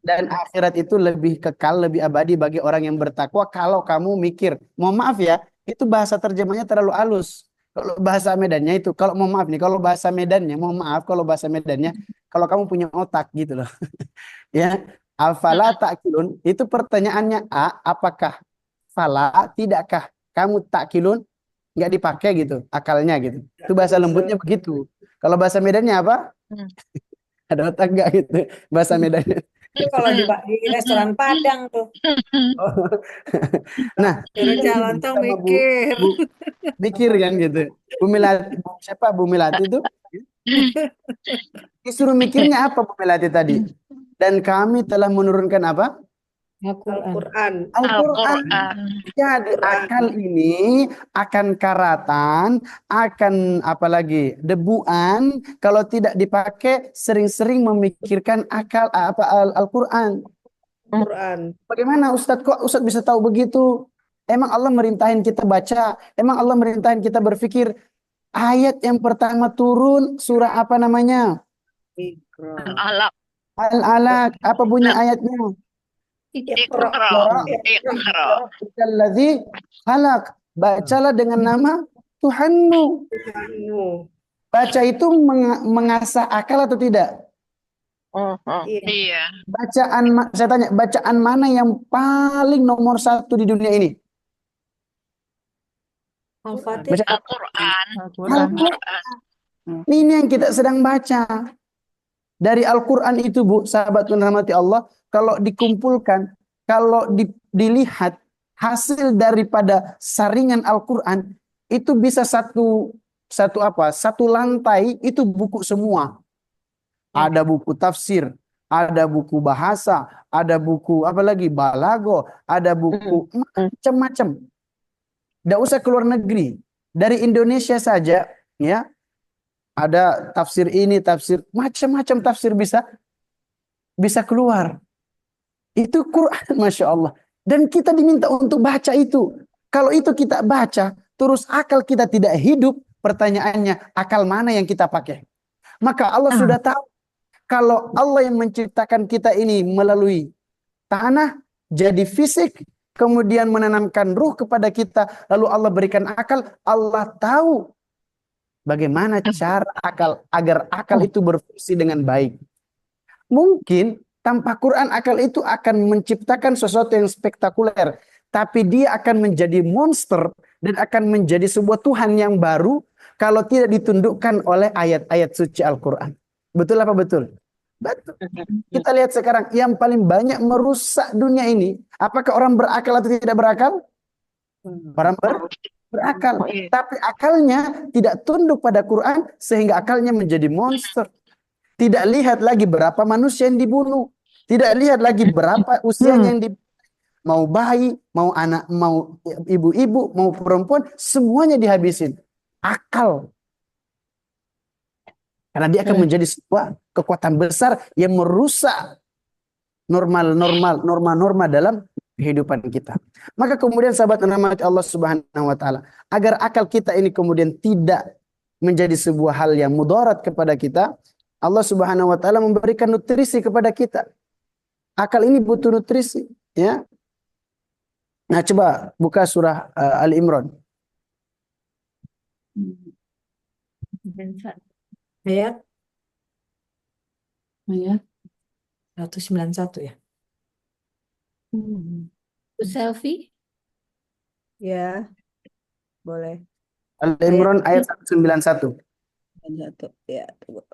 Dan akhirat itu lebih kekal, lebih abadi bagi orang yang bertakwa kalau kamu mikir. Mohon maaf ya, itu bahasa terjemahnya terlalu halus. Kalau bahasa Medannya itu, kalau mohon maaf nih, kalau bahasa Medannya, mohon maaf kalau bahasa Medannya, kalau kamu punya otak gitu loh. Ya, Afala ta'kilun, itu pertanyaannya A, apakah fala, tidakkah kamu ta'kilun, nggak dipakai gitu akalnya gitu. Itu bahasa lembutnya begitu. Kalau bahasa Medannya apa? Hmm. Ada otak nggak gitu bahasa Medannya. Itu kalau di restoran Padang tuh. Nah, Suruh ini Calontong sama mikir. Bu mikir kan gitu. Bu Melati, siapa Bu Melati itu? Disuruh mikirnya apa Bu Melati tadi? Dan kami telah menurunkan apa? Al-Quran. Al-Quran. Al-Quran. Al-Quran. Jadi akal ini akan karatan, akan apalagi debuan kalau tidak dipakai sering-sering memikirkan akal Al-Quran. Quran. Bagaimana Ustadz, kok Ustadz bisa tahu begitu? Emang Allah merintahin kita baca? Emang Allah merintahin kita berpikir? Ayat yang pertama turun surah apa namanya? Iqra. Al-Alaq. Al-Alaq. Apa bunyi ayatnya? Iqra. Iqra. Alladzi khalaq. Bacalah dengan nama Tuhanmu. Tuhanmu. Baca itu mengasah akal atau tidak? Iya. Saya tanya, bacaan mana yang paling nomor satu di dunia ini? Al-Fatihah. Bacaan Al-Quran. Al-Quran. Ini yang kita sedang baca. Dari Al-Quran itu, Bu, sahabat yang dirahmati Allah, kalau dikumpulkan, kalau dilihat hasil daripada saringan Al-Quran, itu bisa satu lantai itu buku semua. Ada buku tafsir, ada buku bahasa, ada buku apa lagi balago, ada buku macam-macam. Tidak usah keluar negeri, dari Indonesia saja, ya. Ada tafsir ini, tafsir macam-macam tafsir bisa keluar. Itu Quran, Masya Allah. Dan kita diminta untuk baca itu. Kalau itu kita baca, terus akal kita tidak hidup, pertanyaannya, akal mana yang kita pakai? Maka Allah sudah tahu, kalau Allah yang menciptakan kita ini melalui tanah, jadi fisik, kemudian menanamkan ruh kepada kita, lalu Allah berikan akal, Allah tahu bagaimana cara agar akal itu berfungsi dengan baik. Mungkin tanpa Quran akal itu akan menciptakan sesuatu yang spektakuler, tapi dia akan menjadi monster dan akan menjadi sebuah Tuhan yang baru kalau tidak ditundukkan oleh ayat-ayat suci Al-Quran. Betul apa betul? Betul. Kita lihat sekarang yang paling banyak merusak dunia ini, apakah orang berakal atau tidak berakal? Orang berakal, tapi akalnya tidak tunduk pada Quran sehingga akalnya menjadi monster. Tidak lihat lagi berapa manusia yang dibunuh, tidak lihat lagi berapa usianya yang mau bayi, mau anak, mau ibu-ibu, mau perempuan, semuanya dihabisin. Akal. Karena dia akan menjadi sebuah kekuatan besar yang merusak norma-norma dalam kehidupan kita. Maka kemudian sahabat rahmat Allah Subhanahu wa taala, agar akal kita ini kemudian tidak menjadi sebuah hal yang mudarat kepada kita, Allah Subhanahu wa taala memberikan nutrisi kepada kita. Akal ini butuh nutrisi, ya. Nah, coba buka surah Ali Imran. Ayat Ayat 191 ya. Bu Selfie, Ya, boleh. Ali Imran ayat 191. Satu. Ya, tunggu.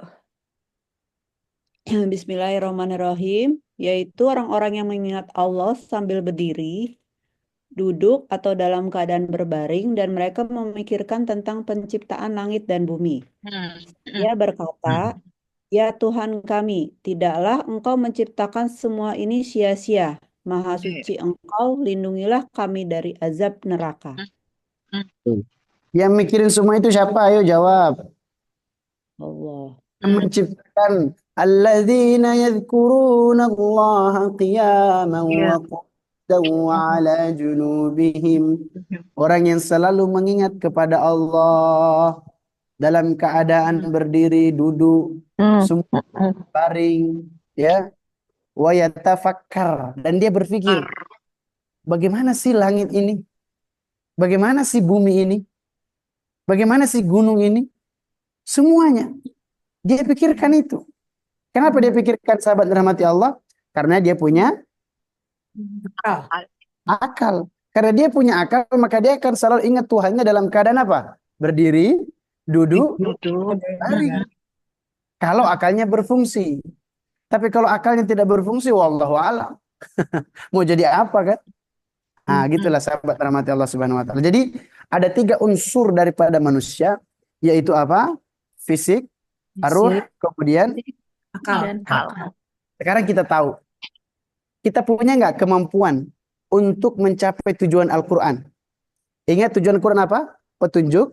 Bismillahirrahmanirrahim, yaitu orang-orang yang mengingat Allah sambil berdiri, duduk atau dalam keadaan berbaring, dan mereka memikirkan tentang penciptaan langit dan bumi. Ia berkata, ya Tuhan kami, tidaklah Engkau menciptakan semua ini sia-sia. Maha suci Engkau, lindungilah kami dari azab neraka. Yang mikirin semua itu siapa? Ayo jawab. Allah. Yang menciptakan alladzina yadhkuruna Allah qiyaman wa qu'udan wa ala junubihim. Orang yang selalu mengingat kepada Allah dalam keadaan berdiri, duduk, semua baring, ya. Wa yatafakkar, dan dia berpikir, bagaimana sih langit ini? Bagaimana sih bumi ini? Bagaimana sih gunung ini? Semuanya dia pikirkan itu. Kenapa dia pikirkan, sahabat rahmati Allah? Karena dia punya Akal. akal. Karena dia punya akal, maka dia akan selalu ingat Tuhannya dalam keadaan apa? Berdiri, duduk, Duduk. baring. Kalau akalnya berfungsi. Tapi kalau akalnya tidak berfungsi, wallahu a'lam. Mau jadi apa kan? Nah, gitulah sahabat rahmati Allah Subhanahu wa taala. Jadi ada 3 unsur daripada manusia, yaitu apa? Fisik, ruh, Fisik, kemudian akal. Dan akal. akal. Sekarang kita tahu, kita punya nggak kemampuan untuk mencapai tujuan Al-Quran? Ingat tujuan Quran apa? Petunjuk,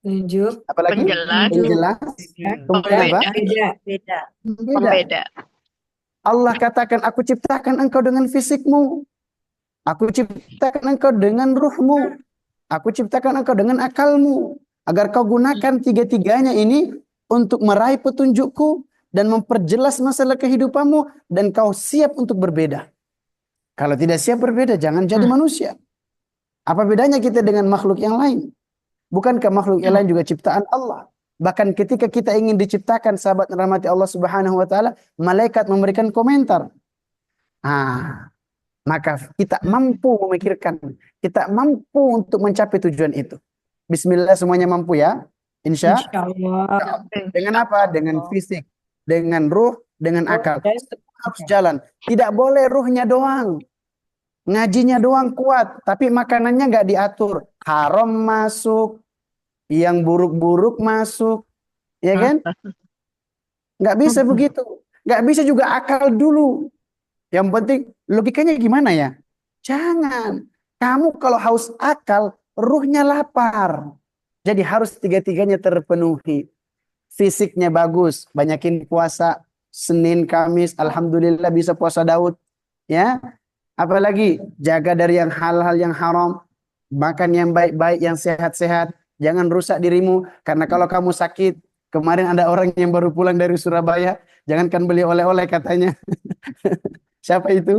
Tunjuk, apalagi? Penjelas, Penjelas, kemudian apa? pembeda, beda. Beda. Beda. pembeda. Allah katakan, aku ciptakan engkau dengan fisikmu. Aku ciptakan engkau dengan ruhmu. Aku ciptakan engkau dengan akalmu. Agar kau gunakan 3-tiganya ini untuk meraih petunjukku dan memperjelas masalah kehidupanmu. Dan kau siap untuk berbeda. Kalau tidak siap berbeda, jangan jadi manusia. Apa bedanya kita dengan makhluk yang lain? Bukankah makhluk yang lain juga ciptaan Allah? Bahkan ketika kita ingin diciptakan, sahabat rahmati Allah Subhanahu wa taala, malaikat memberikan komentar. Maka kita mampu memikirkan, kita mampu untuk mencapai tujuan itu. Bismillah, semuanya mampu ya? Insya Insya Allah. Dengan apa? Dengan fisik, dengan ruh, dengan akal. Harus jalan. Tidak boleh ruhnya doang. Ngajinya doang kuat, tapi makanannya nggak diatur. Haram masuk, yang buruk-buruk masuk, ya kan? Nggak bisa begitu. Nggak bisa juga akal dulu. Yang penting logikanya gimana ya? Jangan. Kamu kalau haus akal, ruhnya lapar. Jadi harus 3-tiganya terpenuhi. Fisiknya bagus, banyakin puasa Senin, Kamis, alhamdulillah bisa puasa Daud, ya. Apalagi jaga dari yang hal-hal yang haram, makan yang baik-baik, yang sehat-sehat, jangan rusak dirimu. Karena kalau kamu sakit, kemarin ada orang yang baru pulang dari Surabaya, jangankan beli oleh-oleh katanya. Siapa itu?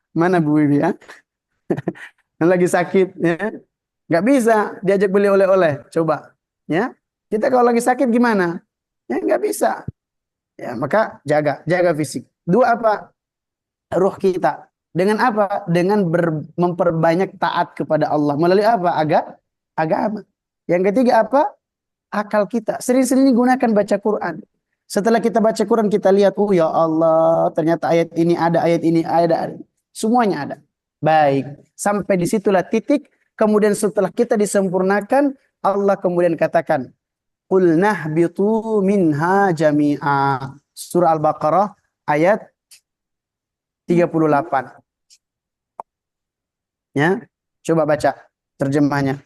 Mana Bu Wiwi ya? Yang lagi sakit ya. Nggak bisa diajak beli oleh-oleh. Coba ya. Kita kalau lagi sakit gimana? Ya nggak bisa. Ya, maka jaga fisik. 2 apa? Ruh kita. Dengan apa? Dengan memperbanyak taat kepada Allah. Melalui apa? Agama. Yang ketiga apa? Akal kita. Sering-sering gunakan baca Quran. Setelah kita baca Quran, kita lihat, oh ya Allah, ternyata ayat ini ada, ayat ini ada. Semuanya ada. Baik. Sampai disitulah titik. Kemudian setelah kita disempurnakan, Allah kemudian katakan, Qul nahbitu minha jami'a. Surah Al-Baqarah ayat 38. Ya, coba baca terjemahnya.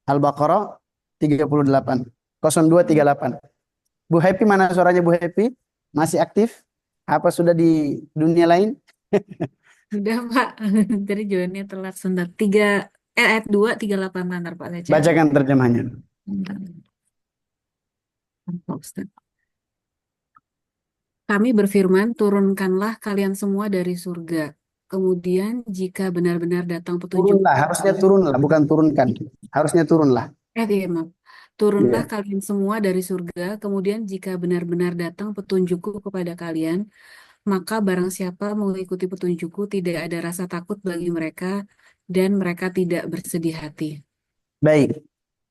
Al-Baqarah 38. 0238. Bu Happy, mana suaranya Bu Happy? Masih aktif? Apa sudah di dunia lain? Udah Pak, tadi jawabannya telat sebentar. Ayat 238 bentar Pak, saya cari. Bacakan terjemahnya. Bentar. Pak Ustaz. Kami berfirman, turunkanlah kalian semua dari surga. Kemudian jika benar-benar datang petunjuk, Turunlah, harusnya turunlah, bukan turunkan. Harusnya turunlah. iya maaf. Turunlah Iya. kalian semua dari surga, kemudian jika benar-benar datang petunjukku kepada kalian, maka barang siapa mengikuti petunjukku tidak ada rasa takut bagi mereka dan mereka tidak bersedih hati. Baik.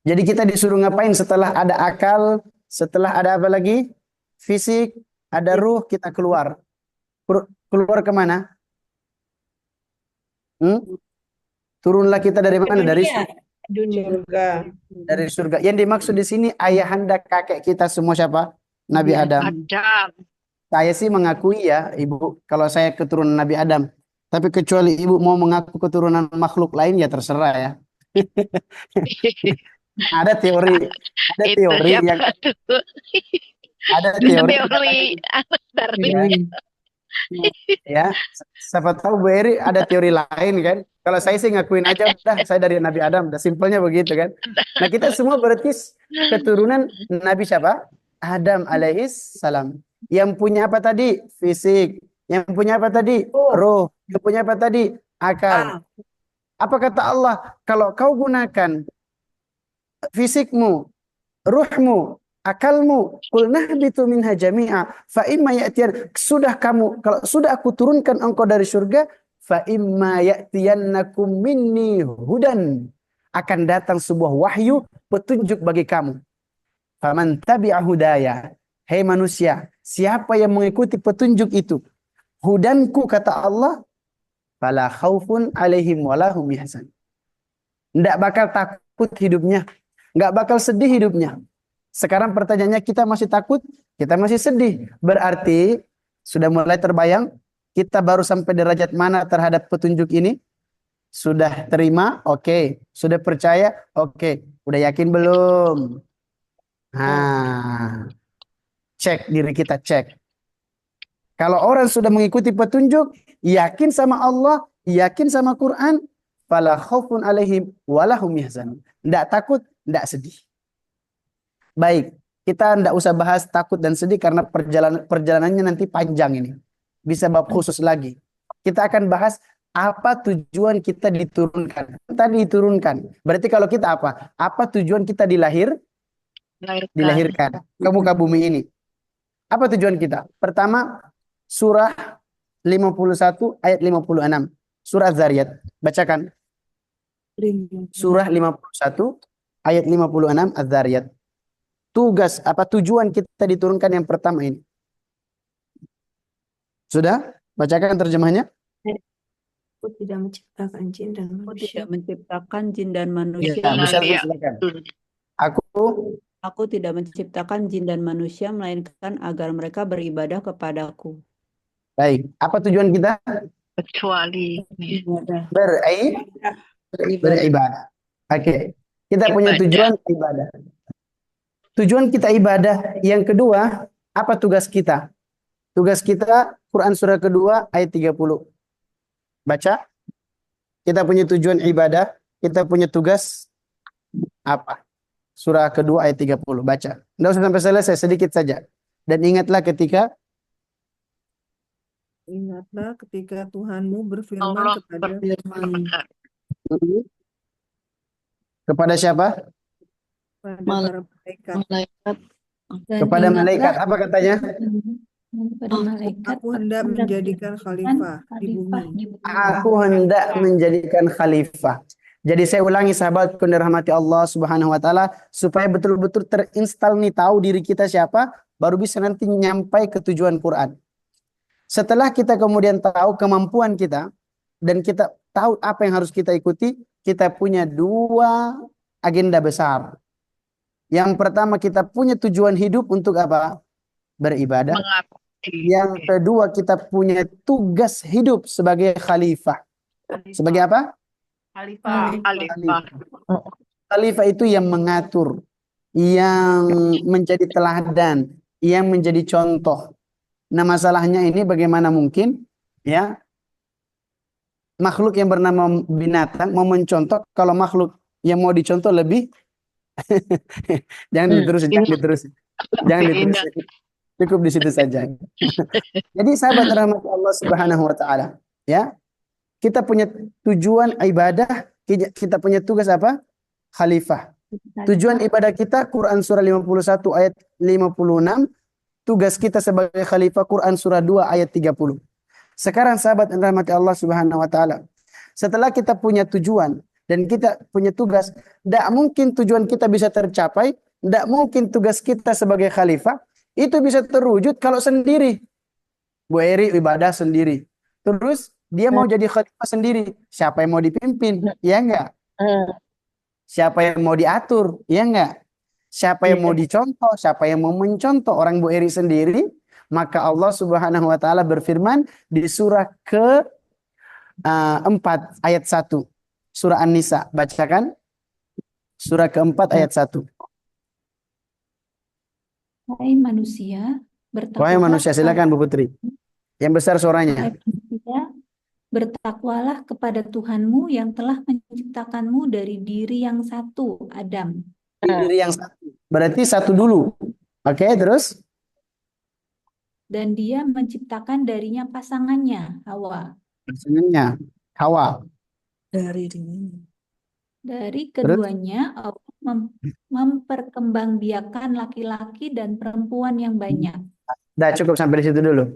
Jadi kita disuruh ngapain setelah ada akal, setelah ada apa lagi? Fisik, ada ruh, kita keluar. Keluar kemana? Turunlah kita dari mana? Dunia. Surga. Dari surga. Yang dimaksud di sini ayahanda kakek kita semua siapa? Nabi Adam. Adam. Saya sih mengakui ya, Ibu, kalau saya keturunan Nabi Adam. Tapi kecuali Ibu mau mengaku keturunan makhluk lain ya terserah ya. Ada teori Itu siapa yang tuh? ada teori Teori Darwin. ya. Siapa tahu Bu Eri ada teori lain kan? Kalau saya sih ngakuin aja udah saya dari Nabi Adam, udah simpelnya begitu kan. Nah, kita semua berarti keturunan Nabi siapa? Adam alaihis salam. Yang punya apa tadi? Fisik. Yang punya apa tadi? Ruh. Yang punya apa tadi? Akal. Apa kata Allah? Kalau kau gunakan fisikmu, ruhmu, akalmu, qul nahbitu minha jami'a fa imma ya'tiyan, kalau sudah aku turunkan engkau dari surga, fa imma ya'tiyannakum minni hudan, akan datang sebuah wahyu petunjuk bagi kamu. Faman tabi'a hudaya, hei manusia, siapa yang mengikuti petunjuk itu, hudanku kata Allah, fala khaufun alaihim wala hum yahzanun. Enggak bakal takut hidupnya, enggak bakal sedih hidupnya. Sekarang pertanyaannya, kita masih takut, kita masih sedih. Berarti sudah mulai terbayang kita baru sampai derajat mana terhadap petunjuk ini? Sudah terima? Oke. Sudah percaya? Oke. Udah yakin belum? Nah, cek diri kita, cek. Kalau orang sudah mengikuti petunjuk, yakin sama Allah, yakin sama Quran, fala khaufun alaihim wala hum yahzanun. Enggak takut, enggak sedih. Baik, kita enggak usah bahas takut dan sedih karena perjalanannya nanti panjang ini. Bisa bab khusus lagi. Kita akan bahas apa tujuan kita diturunkan. Tadi diturunkan. Berarti kalau kita apa? Apa tujuan kita dilahirkan ke muka bumi ini? Apa tujuan kita? Pertama, surah 51 ayat 56. Surah Az-Zariyat. Bacakan. Surah 51 ayat 56 Az-Zariyat. Tugas apa tujuan kita diturunkan yang pertama ini? Sudah? Bacakan terjemahnya. Aku tidak menciptakan jin dan Aku manusia. tidak menciptakan jin dan manusia. Ya, silakan. Aku tidak menciptakan jin dan manusia melainkan agar mereka beribadah kepadaku. Baik, apa tujuan kita? Kecuali beribadah. Oke. Kita punya tujuan ibadah. Tujuan kita ibadah. Yang kedua, apa tugas kita? Tugas kita Quran surah kedua ayat 30. Baca. Kita punya tujuan ibadah, kita punya tugas apa? Surah kedua ayat 30. Baca. Tidak usah sampai selesai, sedikit saja. Dan ingatlah ketika Tuhanmu berfirman kepada siapa? kepada para malaikat. Kepada malaikat. Apa katanya? Kepada malaikat. Aku hendak menjadikan khalifah di bumi. Aku hendak menjadikan khalifah. Jadi saya ulangi sahabatku yang dirahmati Allah Subhanahu wa taala, supaya betul-betul terinstal nih, tahu diri kita siapa, baru bisa nanti nyampai ke tujuan Quran. Setelah kita kemudian tahu kemampuan kita dan kita tahu apa yang harus kita ikuti, kita punya dua agenda besar. Yang pertama, kita punya tujuan hidup untuk apa? Beribadah. Yang kedua, kita punya tugas hidup sebagai khalifah. Sebagai apa? Khalifah itu yang mengatur, yang menjadi teladan, yang menjadi contoh. Nah, masalahnya ini bagaimana mungkin ya makhluk yang bernama binatang mau mencontoh kalau makhluk yang mau dicontoh lebih jangan diterusin. Cukup di situ saja. Jadi sahabat rahmat Allah Subhanahu wa taala, ya. Kita punya tujuan ibadah, kita punya tugas apa? Khalifah. Tujuan ibadah kita Quran surah 51 ayat 56. Tugas kita sebagai khalifah Quran surah 2 ayat 30. Sekarang sahabat dan rahmati Allah Subhanahu wa taala, setelah kita punya tujuan dan kita punya tugas, tidak mungkin tujuan kita bisa tercapai, tidak mungkin tugas kita sebagai khalifah itu bisa terwujud kalau sendiri. Bu Eri ibadah sendiri. Terus dia mau jadi khalifah sendiri. Siapa yang mau dipimpin? Ya enggak? Siapa yang mau diatur? Ya enggak? Siapa yang mau dicontoh? Siapa yang mau mencontoh? Orang Bu Eri sendiri. Maka Allah Subhanahu wa taala berfirman di surah ke-4 ayat 1. Surah An-Nisa. Bacakan. Surah ke-4 ayat 1. Wahai manusia, silakan Bu Putri. Yang besar suaranya. Bertakwalah kepada Tuhanmu yang telah menciptakanmu dari diri yang satu, Adam. Diri yang satu. Berarti satu dulu. Oke, terus? Dan dia menciptakan darinya pasangannya, Hawa. Pasangannya, Hawa. Dari dirinya. Dari keduanya Allah memperkembangbiakan laki-laki dan perempuan yang banyak. Dah cukup sampai di situ dulu.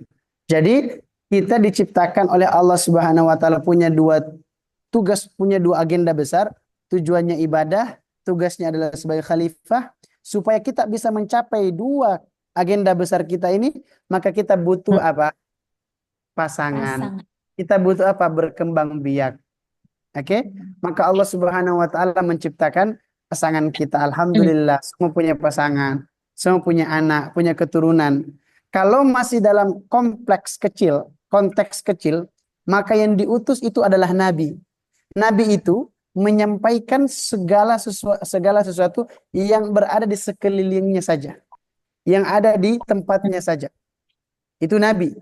Jadi kita diciptakan oleh Allah Subhanahu wa taala punya dua tugas, punya dua agenda besar. Tujuannya ibadah, tugasnya adalah sebagai khalifah. Supaya kita bisa mencapai dua agenda besar kita ini, maka kita butuh apa? Pasangan. Pasangan. Kita butuh apa? Berkembang biak. Oke? Maka Allah Subhanahu wa taala menciptakan pasangan kita. Alhamdulillah, semua punya pasangan, semua punya anak, punya keturunan. Kalau masih dalam konteks kecil, maka yang diutus itu adalah nabi. Nabi itu menyampaikan segala sesuatu yang berada di sekelilingnya saja, yang ada di tempatnya saja. Itu nabi.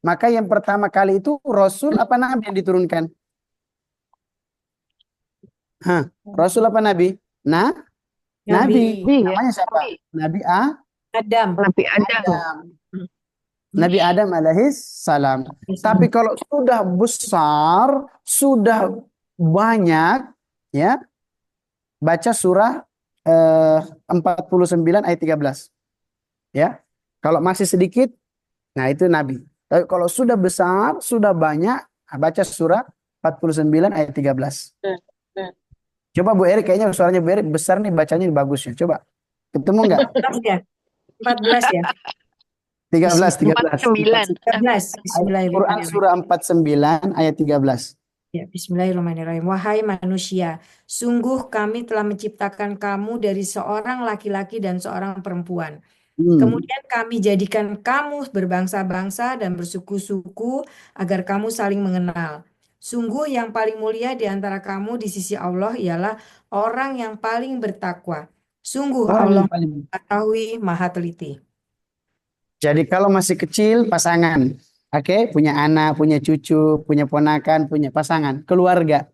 Maka yang pertama kali itu Rasul apa nabi yang diturunkan? Rasul apa nabi? Nabi. Nabi Namanya siapa? Nabi Adam. Nabi Adam. Nabi Adam alaihis salam. Tapi kalau sudah besar, sudah banyak, ya, baca surah 49 ayat 13. Ya. Kalau masih sedikit, nah itu Nabi. Tapi kalau sudah besar, sudah banyak, baca surah 49 ayat 13. Coba Bu Eri, kayaknya suaranya Bu Eri besar nih, bacanya bagus ya. Coba. Ketemu nggak? 14 ya? 13. 13. Quran surah 49 ayat 13. Ya, bismillahirrahmanirrahim. Wahai manusia, sungguh kami telah menciptakan kamu dari seorang laki-laki dan seorang perempuan. Kemudian kami jadikan kamu berbangsa-bangsa dan bersuku-suku agar kamu saling mengenal. Sungguh yang paling mulia di antara kamu di sisi Allah ialah orang yang paling bertakwa. Sungguh Allah mengetahui, maha teliti. Jadi kalau masih kecil pasangan, oke, punya anak, punya cucu, punya ponakan, punya pasangan, keluarga,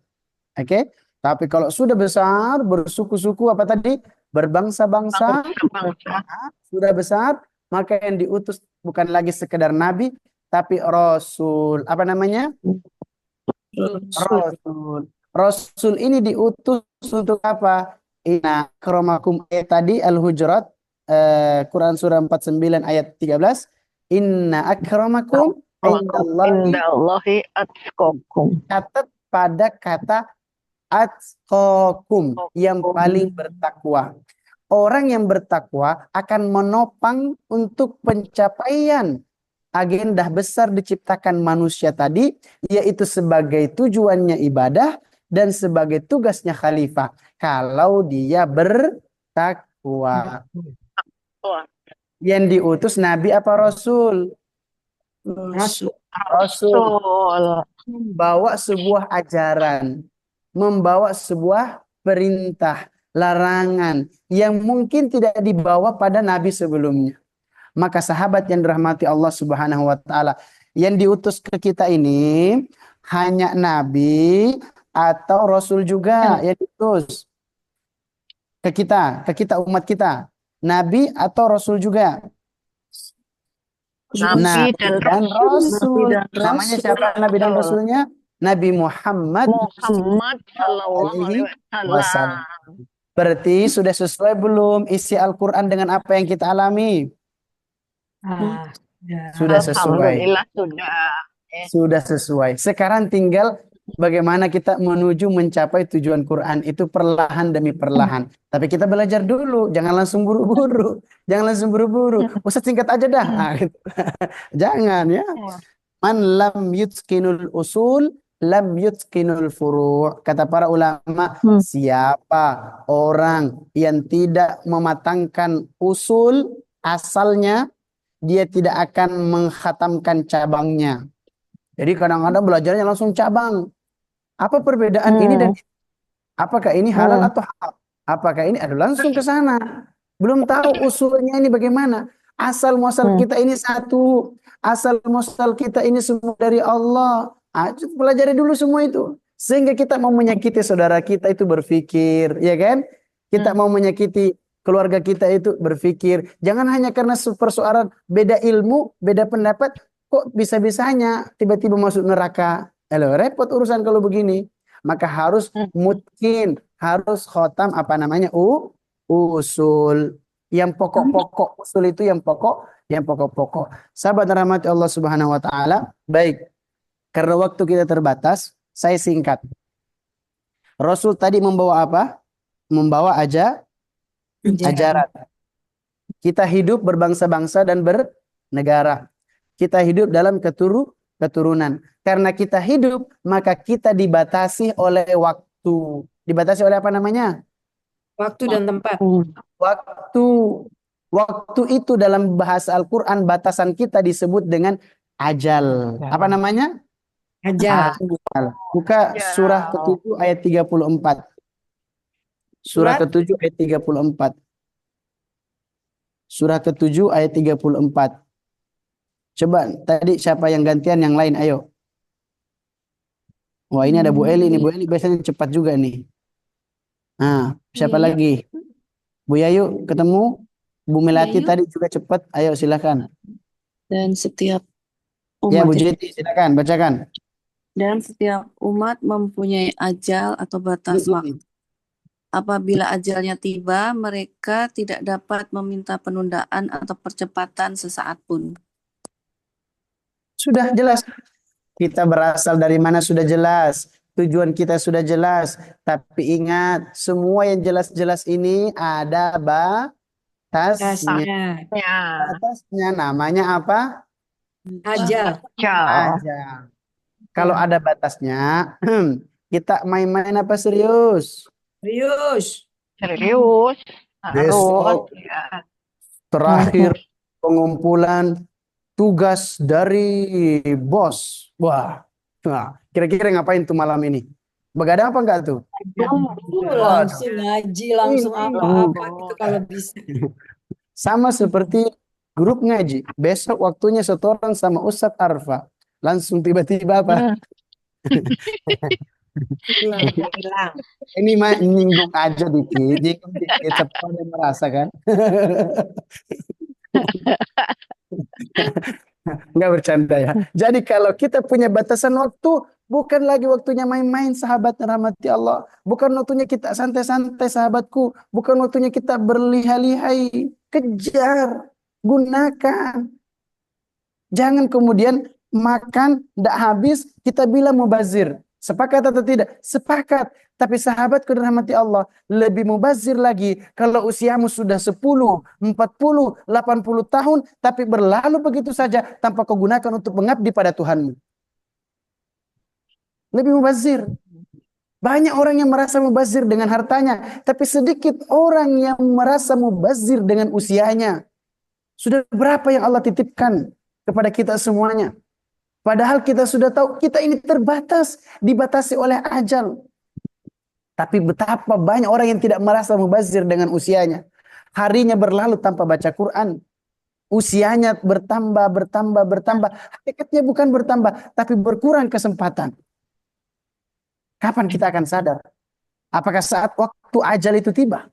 oke. Tapi kalau sudah besar, bersuku-suku apa tadi, berbangsa-bangsa, sudah besar, maka yang diutus bukan lagi sekedar nabi, tapi rasul. Apa namanya? Rasul. Rasul ini diutus untuk apa? Inna akramakum tadi Al-Hujurat, Quran surah 49 ayat 13. Inna akramakum indallahi atqakum. Catat pada kata atqakum, yang paling bertakwa. Orang yang bertakwa akan menopang untuk pencapaian agenda besar diciptakan manusia tadi, yaitu sebagai tujuannya ibadah dan sebagai tugasnya khalifah. Kalau dia bertakwa. Yang diutus nabi apa rasul? Rasul. Membawa sebuah ajaran, membawa sebuah perintah, larangan yang mungkin tidak dibawa pada nabi sebelumnya. Maka sahabat yang dirahmati Allah Subhanahu wa taala, yang diutus ke kita ini hanya nabi atau rasul juga yang diutus ke kita umat kita? Nabi atau rasul juga? Nabi dan rasul. Namanya siapa nabi dan rasulnya? Nabi Muhammad sallallahu alaihi wasallam. Berarti sudah sesuai belum isi Al-Quran dengan apa yang kita alami? Sudah sesuai. Alhamdulillah Sudah sesuai. Sekarang tinggal bagaimana kita menuju mencapai tujuan Quran itu perlahan demi perlahan. Tapi kita belajar dulu, jangan langsung buru-buru. Jangan langsung buru-buru. Ustaz singkat aja dah. Gitu. Jangan ya. Man lam yutqinul usul lam yutqinul furu'. Kata para ulama, siapa orang yang tidak mematangkan usul asalnya, dia tidak akan mengkhatamkan cabangnya. Jadi kadang-kadang belajarnya langsung cabang. Apa perbedaan ini dan apakah ini halal atau haram? Apakah ini langsung ke sana. Belum tahu usulnya ini bagaimana. Asal muasal kita ini satu. Asal muasal kita ini semua dari Allah. Pelajari dulu semua itu. Sehingga kita mau menyakiti saudara kita itu berpikir, ya kan? Kita mau menyakiti keluarga kita itu berpikir. Jangan hanya karena persoalan beda ilmu, beda pendapat, kok bisa-bisanya tiba-tiba masuk neraka. Repot urusan kalau begini. Maka harus mungkin harus khotam apa namanya? usul. Yang pokok-pokok, usul itu yang pokok-pokok. Sahabat rahmati Allah Subhanahu wa taala. Baik, karena waktu kita terbatas, saya singkat. Rasul tadi membawa apa? Membawa ajaran. Kita hidup berbangsa-bangsa dan bernegara. Kita hidup dalam keturunan. Karena kita hidup, maka kita dibatasi oleh waktu. Dibatasi oleh apa namanya? Waktu dan tempat. Waktu. Waktu itu dalam bahasa Al-Quran, batasan kita disebut dengan ajal. Apa namanya? Ajal. Buka surah ke-7 ayat 34. Surah ke-7 ayat 34. Surah ke-7 ayat 34. Coba tadi siapa yang gantian, yang lain ayo. Wah, ini ada Bu Eli nih. Bu Eli biasanya cepat juga nih. Nah, siapa lagi? Bu Yayu ketemu. Bu Melati tadi juga cepat. Ayo silakan. Dan setiap Ya, Bu umat Jeti silakan bacakan. dan setiap umat mempunyai ajal atau batas waktu. Apabila ajalnya tiba, mereka tidak dapat meminta penundaan atau percepatan sesaat pun. Sudah jelas. Kita berasal dari mana sudah jelas. Tujuan kita sudah jelas. Tapi ingat, semua yang jelas-jelas ini ada batasnya. Batasnya namanya apa? Ajal. Ajal. Kalau ada batasnya, kita main-main apa serius? Serius. Besok terakhir pengumpulan tugas dari bos. Wah, kira-kira ngapain tuh malam ini? Begadang apa enggak tuh? Langsung ngaji, langsung apa-apa gitu kalau bisa. Sama seperti grup ngaji. Besok waktunya setoran sama Ustadz Arfa. Langsung tiba-tiba apa? Hilang. Ini mah nyinggung aja dikit. Cepat yang merasa kan? Enggak bercanda ya. Jadi kalau kita punya batasan waktu, bukan lagi waktunya main-main sahabat rahmati Allah. Bukan waktunya kita santai-santai sahabatku. Bukan waktunya kita berlihai-lihai. Kejar, gunakan. Jangan kemudian makan, tidak habis, kita bilang mubazir. Sepakat atau tidak? Sepakat. Tapi sahabatku dirahmati Allah, lebih mubazir lagi kalau usiamu sudah 10, 40, 80 tahun, tapi berlalu begitu saja tanpa kau gunakan untuk mengabdi pada Tuhanmu. Lebih mubazir. Banyak orang yang merasa mubazir dengan hartanya, tapi sedikit orang yang merasa mubazir dengan usianya. Sudah berapa yang Allah titipkan kepada kita semuanya? Padahal kita sudah tahu kita ini terbatas, dibatasi oleh ajal. Tapi betapa banyak orang yang tidak merasa mubazir dengan usianya. Harinya berlalu tanpa baca Quran. Usianya bertambah. Hakikatnya bukan bertambah, tapi berkurang kesempatan. Kapan kita akan sadar? Apakah saat waktu ajal itu tiba?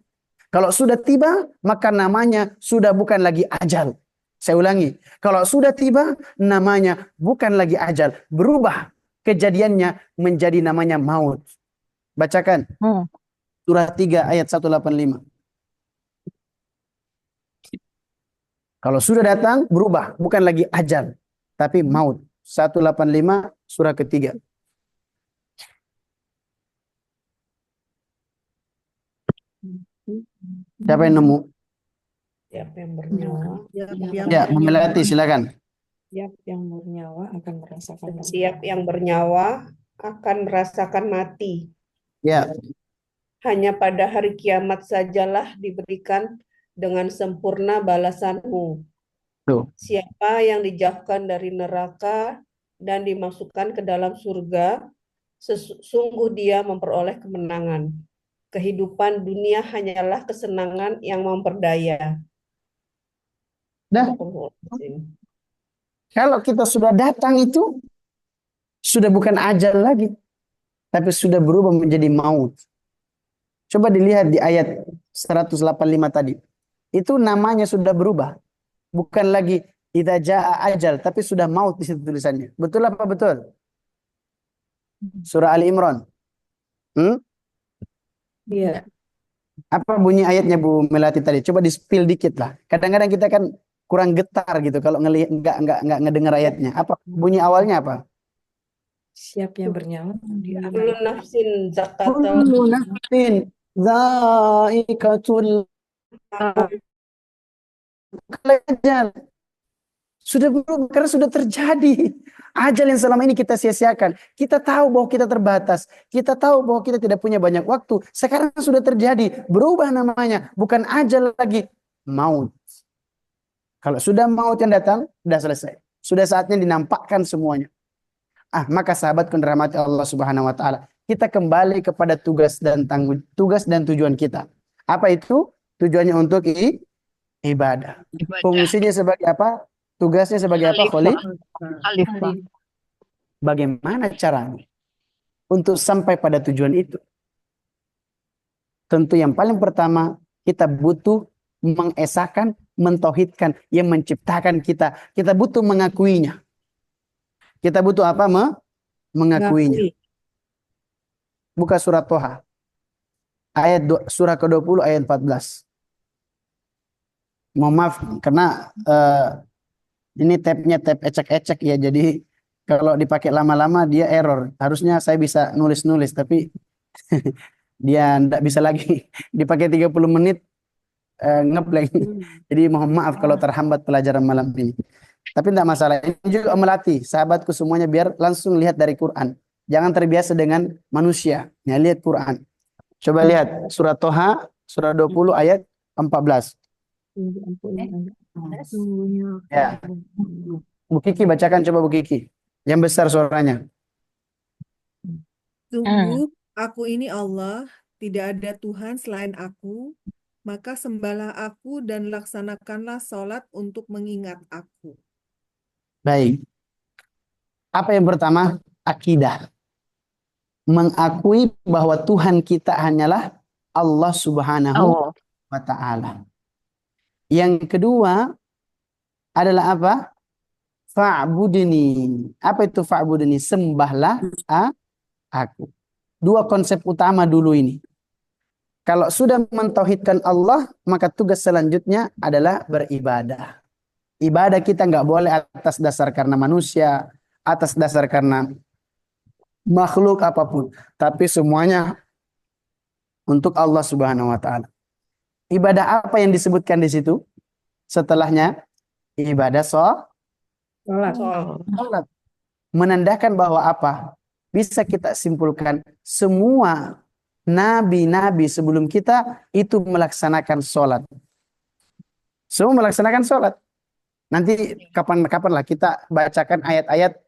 Kalau sudah tiba, maka namanya sudah bukan lagi ajal. Saya ulangi, kalau sudah tiba, namanya bukan lagi ajal. Berubah kejadiannya menjadi namanya maut. Bacakan. Surah 3 ayat 185. Kalau sudah datang, berubah. Bukan lagi ajal, tapi maut. 185 surah ketiga. Siapa yang nemu? Siapa yang bernyawa? Ya, Melati silakan. Siap yang bernyawa akan merasakan mati. Siap yang bernyawa akan merasakan mati. Ya. Hanya pada hari kiamat sajalah diberikan dengan sempurna balasanmu. Tuh. Siapa yang dijauhkan dari neraka dan dimasukkan ke dalam surga, sesungguh dia memperoleh kemenangan. Kehidupan dunia hanyalah kesenangan yang memperdaya. Nah, kalau kita sudah datang itu, sudah bukan ajal lagi, tapi sudah berubah menjadi maut. Coba dilihat di ayat 185 tadi. Itu namanya sudah berubah. Bukan lagi idza jaa ajal, tapi sudah maut di situ tulisannya. Betul apa betul? Surah Ali Imran. Iya. Apa bunyi ayatnya Bu Melati tadi? Coba di-spill dikit lah. Kadang-kadang kita kan kurang getar gitu kalau ngelihat nggak ngedengar ayatnya. Apa bunyi awalnya apa? Siap yang bernyawa di Kullu nafsin zakatal Kullu nafsin dha'iqatul ajal. Sudah belum, karena sudah terjadi. Ajal yang selama ini kita sia-siakan. Kita tahu bahwa kita terbatas. Kita tahu bahwa kita tidak punya banyak waktu. Sekarang sudah terjadi. Berubah namanya. Bukan ajal lagi. Maut. Kalau sudah maut yang datang, sudah selesai. Sudah saatnya dinampakkan semuanya. Maka sahabatku dirahmati Allah Subhanahu wa taala, kita kembali kepada tugas dan tujuan kita. Apa itu? Tujuannya untuk ibadah. Fungsinya sebagai apa? Tugasnya sebagai apa, Khalid? Khalifah. Bagaimana caranya untuk sampai pada tujuan itu? Tentu yang paling pertama, kita butuh mengesahkan, mentauhidkan yang menciptakan kita. Kita butuh mengakuinya. Kita butuh apa? Mengakuinya. Buka surat Toha. Surah ke-20 ayat 14. Mohon maaf, karena ini tabnya tab ecek-ecek ya. Jadi kalau dipakai lama-lama dia error. Harusnya saya bisa nulis-nulis, tapi dia tidak bisa lagi. Dipakai 30 menit ngeblank. Jadi mohon maaf kalau terhambat pelajaran malam ini. Tapi tidak masalah. Ini juga melatih sahabatku semuanya biar langsung lihat dari Quran. Jangan terbiasa dengan manusia. Ya, lihat Quran. Coba lihat surat Toha, surah 20 ayat 14. Ya. Bu Kiki bacakan, coba Bu Kiki. Yang besar suaranya. Sungguh, aku ini Allah, tidak ada Tuhan selain aku, maka sembahlah aku dan laksanakanlah sholat untuk mengingat aku. Baik. Apa yang pertama? Akidah. Mengakui bahwa Tuhan kita hanyalah Allah Subhanahu wa ta'ala. Yang kedua adalah apa? Fa'budni. Apa itu fa'budni? Sembahlah aku. Dua konsep utama dulu ini. Kalau sudah mentauhidkan Allah, maka tugas selanjutnya adalah beribadah. Ibadah kita nggak boleh atas dasar karena manusia, atas dasar karena makhluk apapun, tapi semuanya untuk Allah Subhanahu wa taala. Ibadah apa yang disebutkan di situ? Setelahnya ibadah salat. Menandakan bahwa apa? Bisa kita simpulkan semua nabi-nabi sebelum kita itu melaksanakan salat. Semua melaksanakan salat. Nanti kapan-kapan lah kita bacakan ayat-ayat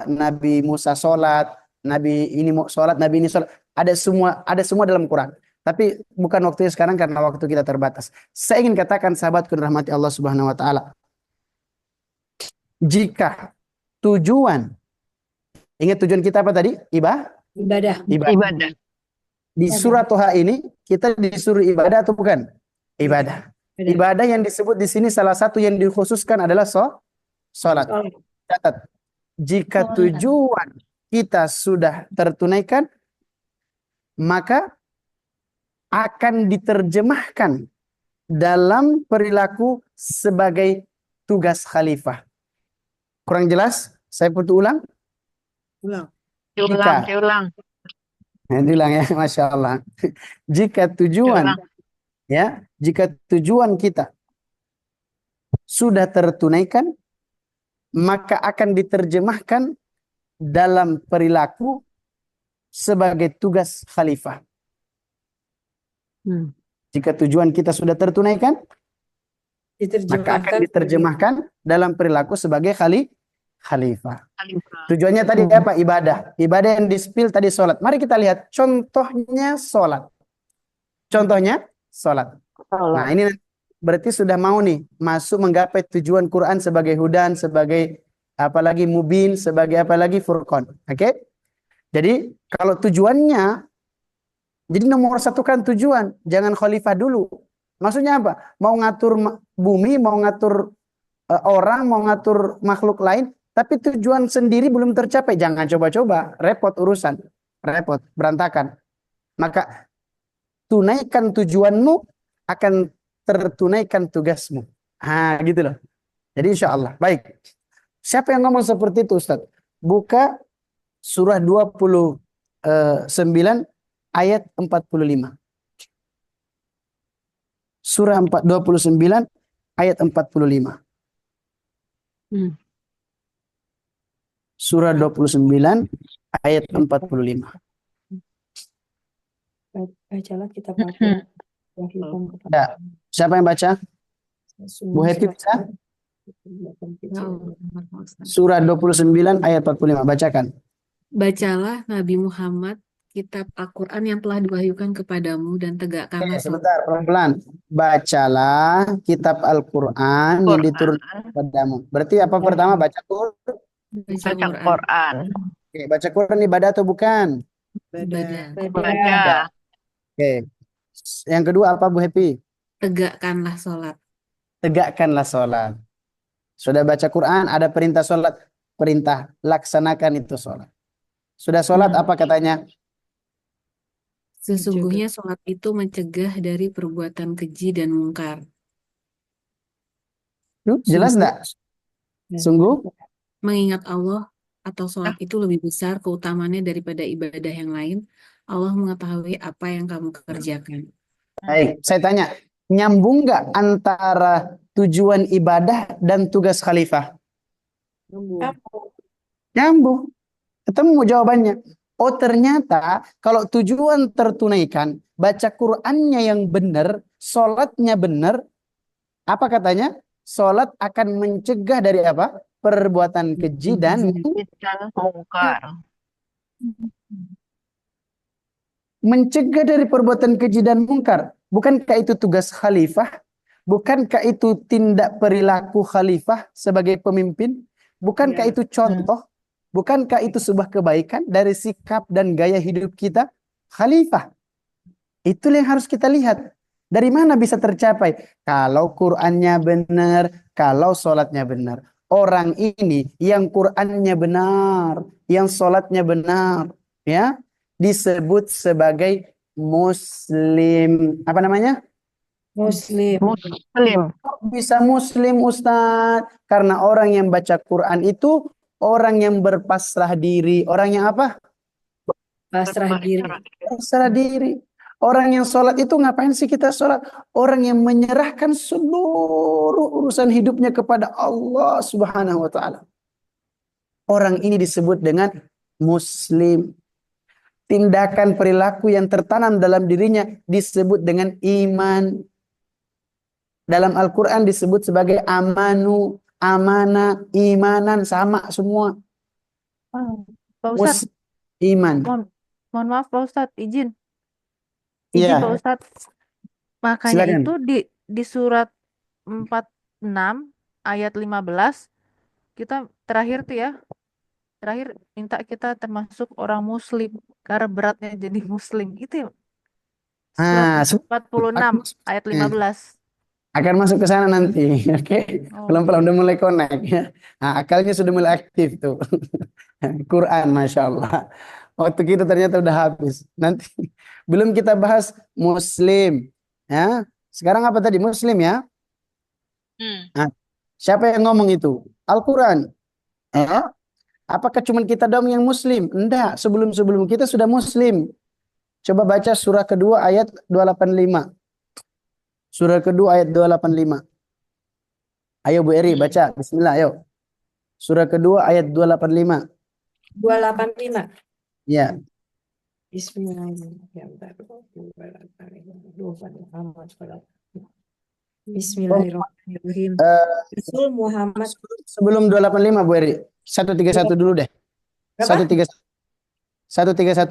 Nabi Musa sholat, Nabi ini mau sholat, Nabi ini sholat. Ada semua dalam Quran. Tapi bukan waktunya sekarang karena waktu kita terbatas. Saya ingin katakan sahabatku rahmati Allah Subhanahu wa taala. Jika tujuan, ingat tujuan kita apa tadi? Ibadah. Di surat Toha ini kita disuruh ibadah atau bukan? Ibadah. Ibadah yang disebut di sini salah satu yang dikhususkan adalah sholat. Catat. Jika tujuan kita sudah tertunaikan, maka akan diterjemahkan dalam perilaku sebagai tugas khalifah. Kurang jelas? Saya perlu ulang? Diulang. Diulang ya, Masya Allah. Jika tujuan kita sudah tertunaikan, maka akan diterjemahkan dalam perilaku sebagai tugas khalifah. Jika tujuan kita sudah tertunaikan, maka akan diterjemahkan dalam perilaku sebagai khalifah. Tujuannya tadi apa? Ibadah. Ibadah yang di-spill tadi sholat. Mari kita lihat contohnya sholat. Nah ini berarti sudah mau nih masuk menggapai tujuan Quran sebagai hudan, sebagai apalagi mubin, sebagai apalagi furqan. Oke? Jadi kalau tujuannya, jadi nomor satu kan tujuan, jangan khalifah dulu. Maksudnya apa? Mau ngatur bumi, mau ngatur orang, mau ngatur makhluk lain, tapi tujuan sendiri belum tercapai. Jangan coba-coba, repot urusan, repot, berantakan. Maka tunaikan tujuanmu, akan tertunaikan tugasmu. Gitu loh. Jadi insya Allah. Baik. Siapa yang ngomong seperti itu, Ustaz? Buka surah 29 ayat 45. Surah 29 ayat 45. Surah 29 ayat 45. Bacalah kitab Al-Quran. Wahyukan Ya. kepada Siapa yang baca? Bu Heti bisa? Surah 29 ayat 45. Bacakan. Bacalah Nabi Muhammad kitab Al-Quran yang telah diwahyukan kepadamu dan tegakkanlah sholat. Sebentar, pelan-pelan. Bacalah kitab Al-Quran yang diturunkan kepadamu. Berarti apa pertama? Baca Quran. Baca Baca Quran. Quran. Oke, baca Quran ibadah atau bukan? Ibadah. Baca. Oke. Yang kedua apa, Bu Happy? Tegakkanlah sholat. Tegakkanlah sholat. Sudah baca Quran, ada perintah sholat. Perintah, laksanakan itu sholat. Sudah sholat, apa katanya? Sesungguhnya sholat itu mencegah dari perbuatan keji dan mungkar. Jelas enggak? Sungguh? Mengingat Allah atau sholat itu lebih besar keutamaannya daripada ibadah yang lain. Allah mengetahui apa yang kamu kerjakan. Baik, saya tanya, nyambung nggak antara tujuan ibadah dan tugas khalifah? Nyambung. Ketemu jawabannya. Oh, ternyata kalau tujuan tertunaikan, baca Qur'annya yang benar, sholatnya benar, apa katanya? Sholat akan mencegah dari apa? Perbuatan keji dan mungkar. mencegah dari perbuatan keji dan mungkar. Bukankah itu tugas khalifah? Bukankah itu tindak perilaku khalifah sebagai pemimpin? Bukankah itu contoh? Bukankah itu sebuah kebaikan dari sikap dan gaya hidup kita? Khalifah. Itulah yang harus kita lihat. Dari mana bisa tercapai? Kalau Qur'annya benar, kalau sholatnya benar. Orang ini yang Qur'annya benar, yang sholatnya benar, ya, disebut sebagai muslim. Apa namanya? Muslim. Muslim. Bisa muslim, Ustaz? Karena orang yang baca Quran itu orang yang berpasrah diri. Orang yang apa? Pasrah diri. Pasrah diri. Orang yang sholat itu ngapain sih kita sholat? Orang yang menyerahkan seluruh urusan hidupnya kepada Allah Subhanahu wa ta'ala. Orang ini disebut dengan muslim. Tindakan perilaku yang tertanam dalam dirinya disebut dengan iman. Dalam Al-Quran disebut sebagai amanu, amanah, imanan, sama semua. Pak Ustadz, Iman. mohon maaf Pak Ustadz, izin Iya. Pak Ustadz. Makanya Silakan. itu di surat 46 ayat 15 kita terakhir tuh ya, terakhir minta kita termasuk orang muslim karena beratnya jadi muslim itu ya. Surat 46 ayat 15. Akan masuk ke sana nanti. Oke. Pelan-pelan udah mulai connect ya. Nah, akalnya sudah mulai aktif tuh. Quran, Masya Allah. Waktu kita ternyata udah habis. Nanti belum kita bahas muslim. Ya. Sekarang apa tadi? Muslim ya. Nah, siapa yang ngomong itu? Al-Quran. Ya. Apakah cuma kita doang yang muslim? Enggak. Sebelum-sebelum kita sudah muslim. Coba baca surah kedua ayat 285. Surah kedua ayat 285. Ayo Bu Eri baca. Bismillah ayo. Surah kedua ayat 285. 285. Ya. Bismillahirrahmanirrahim. Rasul Muhammad. Sebelum 285 Bu Eri. 131 dulu deh. 131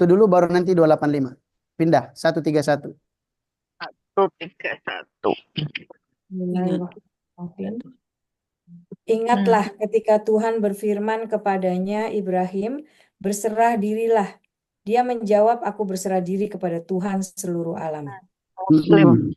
dulu baru nanti 285. Pindah 131. 131. Ingatlah ketika Tuhan berfirman kepadanya, Ibrahim, berserah dirilah. Dia menjawab, aku berserah diri kepada Tuhan seluruh alam. Muslim.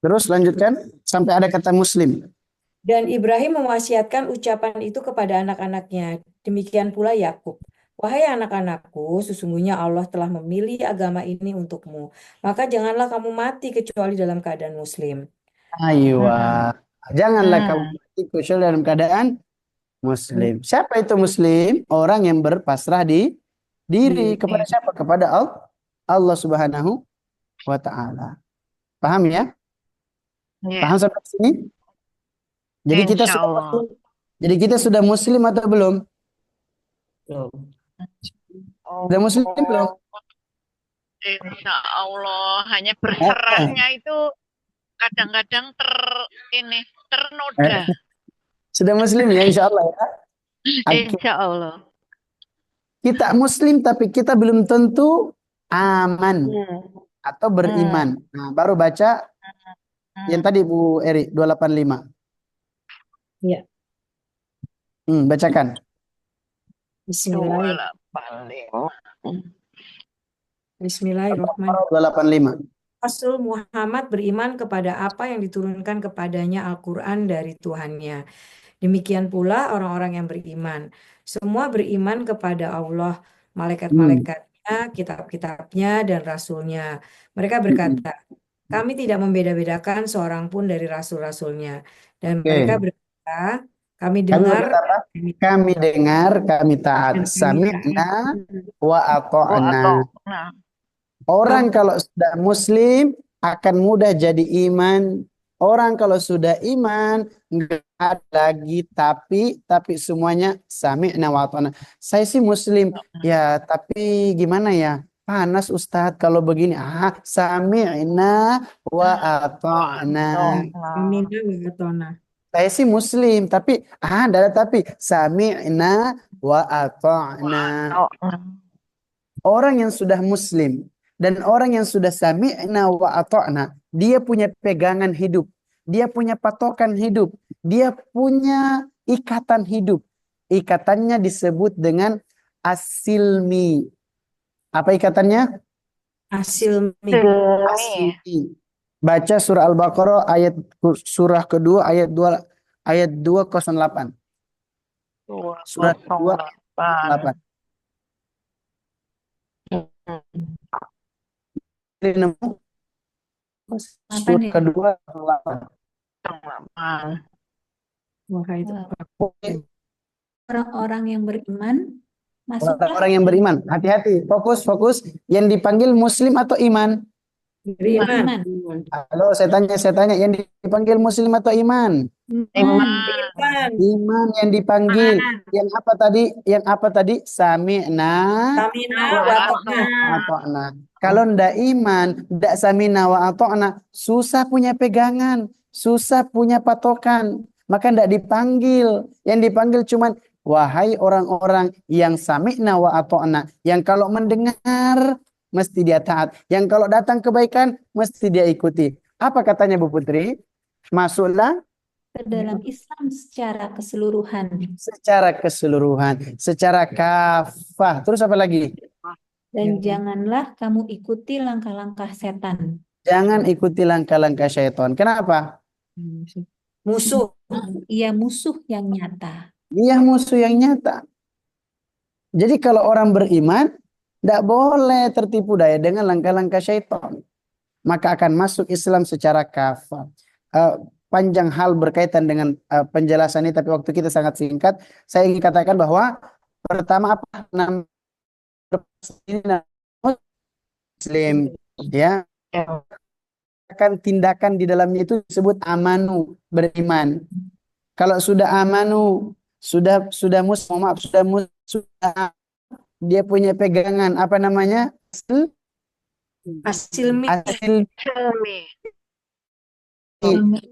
Terus lanjutkan sampai ada kata muslim. Dan Ibrahim mewasiatkan ucapan itu kepada anak-anaknya. Demikian pula Yakub. Wahai anak-anakku, sesungguhnya Allah telah memilih agama ini untukmu. Maka janganlah kamu mati kecuali dalam keadaan muslim. Aywa. Janganlah kamu Hmm. mati kecuali dalam keadaan muslim. Siapa itu muslim? Orang yang berpasrah diri kepada siapa? Kepada Allah Subhanahu wa Ta'ala. Paham ya? Ya, Paham sampai sini? Jadi kita insya sudah Allah. muslim. Jadi kita sudah muslim atau belum? Sudah muslim belum? Oh, insya Allah. Hanya berserahnya itu kadang-kadang ternoda. Sudah muslim ya insya Allah ya. Insya Allah. Kita muslim tapi kita belum tentu aman atau beriman. Nah, baru baca yang tadi Bu Eri 285. Ya. Bacakan. Bismillahirrahmanirrahim. 285. Rasul Muhammad beriman kepada apa yang diturunkan kepadanya Al-Quran dari Tuhannya. Demikian pula orang-orang yang beriman. Semua beriman kepada Allah, malaikat-malaikatnya, kitab-kitabnya, dan Rasulnya. Mereka berkata, kami tidak membeda-bedakan seorang pun dari Rasul-Rasulnya. Dan mereka berkata, kami dengar, kami dengar, kami taat. Sami'na wa ata'na. Orang kalau sudah muslim akan mudah jadi iman. Orang kalau sudah iman enggak ada lagi tapi semuanya sami'na wa ata'na. Saya sih muslim ya, tapi gimana ya? Panas Ustadz kalau begini. Sami'na wa ata'na. Sami'na wa ata'na. Saya sih muslim tapi ada tapi sami'na wa ata'na. Orang yang sudah muslim dan orang yang sudah sami'na wa ata'na, dia punya pegangan hidup, dia punya patokan hidup, dia punya ikatan hidup. Ikatannya disebut dengan asilmi. Apa ikatannya? Asilmi. Asilmi. Baca surah Al-Baqarah surah kedua ayat 208. Surah kedua 208. Surah kedua 8. Orang-orang yang beriman Orang yang beriman, hati-hati, fokus. Yang dipanggil muslim atau iman? Beriman. Halo, saya tanya, yang dipanggil muslim atau iman? Iman yang dipanggil. Yang apa tadi? Sami'na wa ata'na. Kalau ndak iman, ndak sami'na wa ata'na, susah punya pegangan, susah punya patokan. Maka ndak dipanggil. Yang dipanggil cuman wahai orang-orang yang sami'na wa ata'na, yang kalau mendengar mesti dia taat, yang kalau datang kebaikan mesti dia ikuti. Apa katanya Bu Putri? Masuklah ke dalam Islam secara keseluruhan. Secara kafah. Terus apa lagi? Dan janganlah kamu ikuti langkah-langkah setan. Jangan ikuti langkah-langkah syaitan. Kenapa? Musuh. Ia musuh yang nyata. Dia musuh yang nyata. Jadi kalau orang beriman tidak boleh tertipu daya dengan langkah-langkah syaitan. Maka akan masuk Islam secara kafah. Panjang hal berkaitan dengan penjelasan ini, tapi waktu kita sangat singkat. Saya ingin katakan bahwa pertama apa nama Muslim, ya. Akan tindakan di dalamnya itu disebut amanu, beriman. Kalau sudah amanu, sudah dia punya pegangan apa namanya? Asilmi.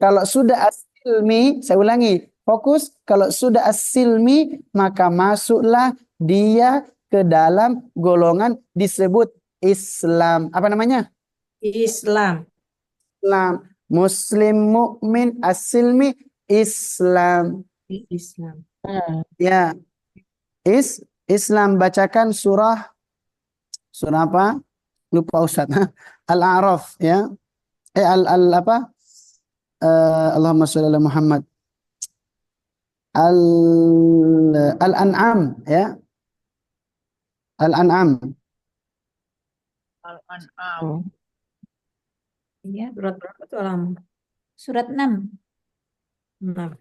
Kalau sudah asilmi, saya ulangi, fokus. Kalau sudah asilmi, maka masuklah dia ke dalam golongan disebut Islam. Apa namanya? Islam. Muslim, mukmin, asilmi, Islam. Ya. Islam. Bacakan surah apa? Lupa Ustaz. Al-A'raf, ya. Apa? Allahumma sholli ala Muhammad. Al-An'am, ya. Al-An'am. Al-An'am. Iya, surat berapa tuh Alam? Surat 6. 6.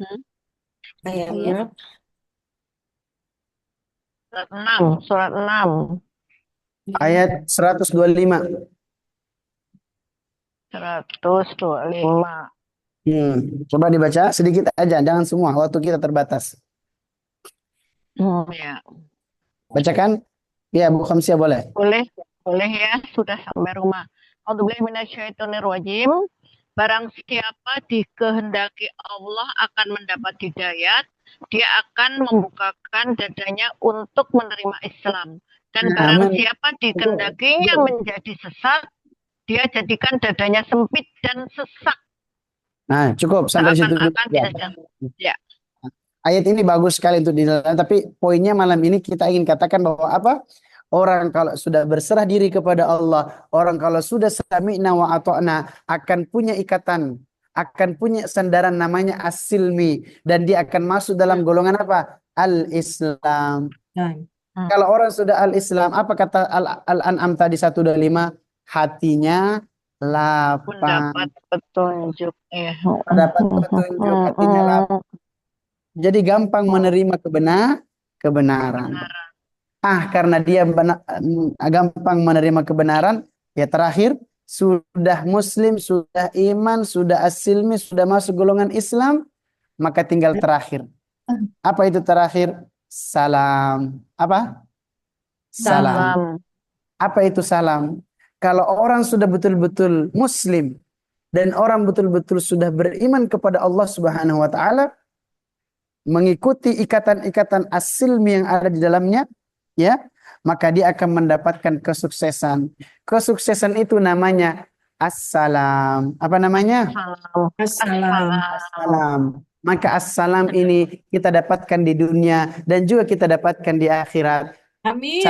Hmm? Ayat Ayat berapa? Surat 6. Surat 6. Ayat 125. 125. Coba dibaca sedikit aja, jangan semua, waktu kita terbatas. Ya. Bacakan. Ya, Bu Khamsia boleh. Boleh ya, sudah sampai rumah. A'udzubillahi minasyaitonirrajim. Barang siapa dikehendaki Allah akan mendapat hidayat, dia akan membukakan dadanya untuk menerima Islam. Dan barang siapa dikehendakinya menjadi sesat, dia jadikan dadanya sempit dan sesak. Nah, cukup sampai situ dulu. Ya. Ayat ini bagus sekali untuk didalam, tapi poinnya malam ini kita ingin katakan bahwa apa? Orang kalau sudah berserah diri kepada Allah, orang kalau sudah sami'na wa ata'na, akan punya ikatan, akan punya sandaran namanya as-silmi, dan dia akan masuk dalam golongan apa? Al-Islam. Kalau orang sudah al-Islam, apa kata Al-An'am tadi 125? Hatinya lapang. Mendapat petunjuk. Mendapat petunjuk, hatinya lapang. Jadi gampang menerima kebenaran. Karena dia gampang menerima kebenaran, ya terakhir sudah muslim, sudah iman, sudah as-silmi, sudah masuk golongan Islam, maka tinggal terakhir. Apa itu terakhir? Salam. Apa? Salam. Apa itu salam? Kalau orang sudah betul-betul muslim dan orang betul-betul sudah beriman kepada Allah Subhanahu wa taala, mengikuti ikatan-ikatan as-silmi yang ada di dalamnya, ya, maka dia akan mendapatkan kesuksesan. Kesuksesan itu namanya assalam. Apa namanya? Assalam. Maka assalam ini kita dapatkan di dunia dan juga kita dapatkan di akhirat. Amin.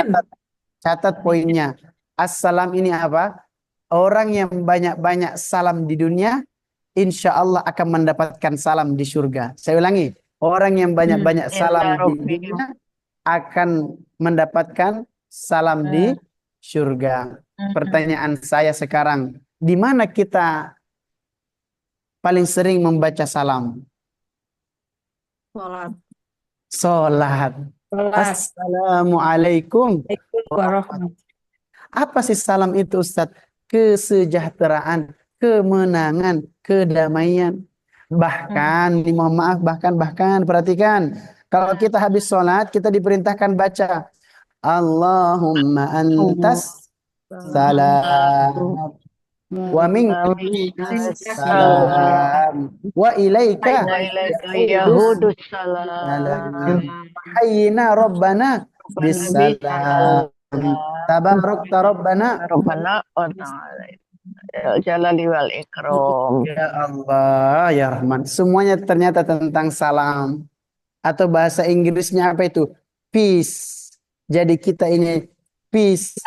Catat poinnya. Assalam ini apa? Orang yang banyak-banyak salam di dunia, insya Allah akan mendapatkan salam di surga. Saya ulangi. Orang yang banyak-banyak salam di dunia akan mendapatkan salam di surga. Pertanyaan saya sekarang, di mana kita paling sering membaca salam? Salat. Assalamualaikum. Apa sih salam itu, Ustaz? Kesejahteraan, kemenangan, kedamaian. Bahkan, mohon maaf, bahkan perhatikan, kalau kita habis sholat, kita diperintahkan baca Allahumma antas salam wa minka salam wa ilaika yahudus salam hayyina rabbana bisalam tabarakta rabbana wa ta'ala jalali wal ikram. Ya Allah, ya Rahman. Semuanya ternyata tentang salam. Atau bahasa Inggrisnya apa itu? Peace. Jadi kita ini peace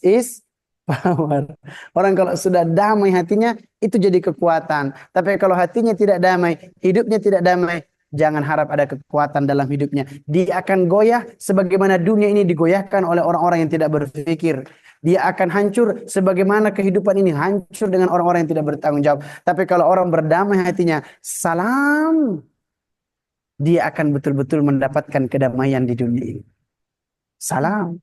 is power. Orang kalau sudah damai hatinya, itu jadi kekuatan. Tapi kalau hatinya tidak damai, hidupnya tidak damai, jangan harap ada kekuatan dalam hidupnya. Dia akan goyah sebagaimana dunia ini digoyahkan oleh orang-orang yang tidak berpikir. Dia akan hancur sebagaimana kehidupan ini hancur dengan orang-orang yang tidak bertanggung jawab. Tapi kalau orang berdamai hatinya, salam, dia akan betul-betul mendapatkan kedamaian di dunia ini. Salam.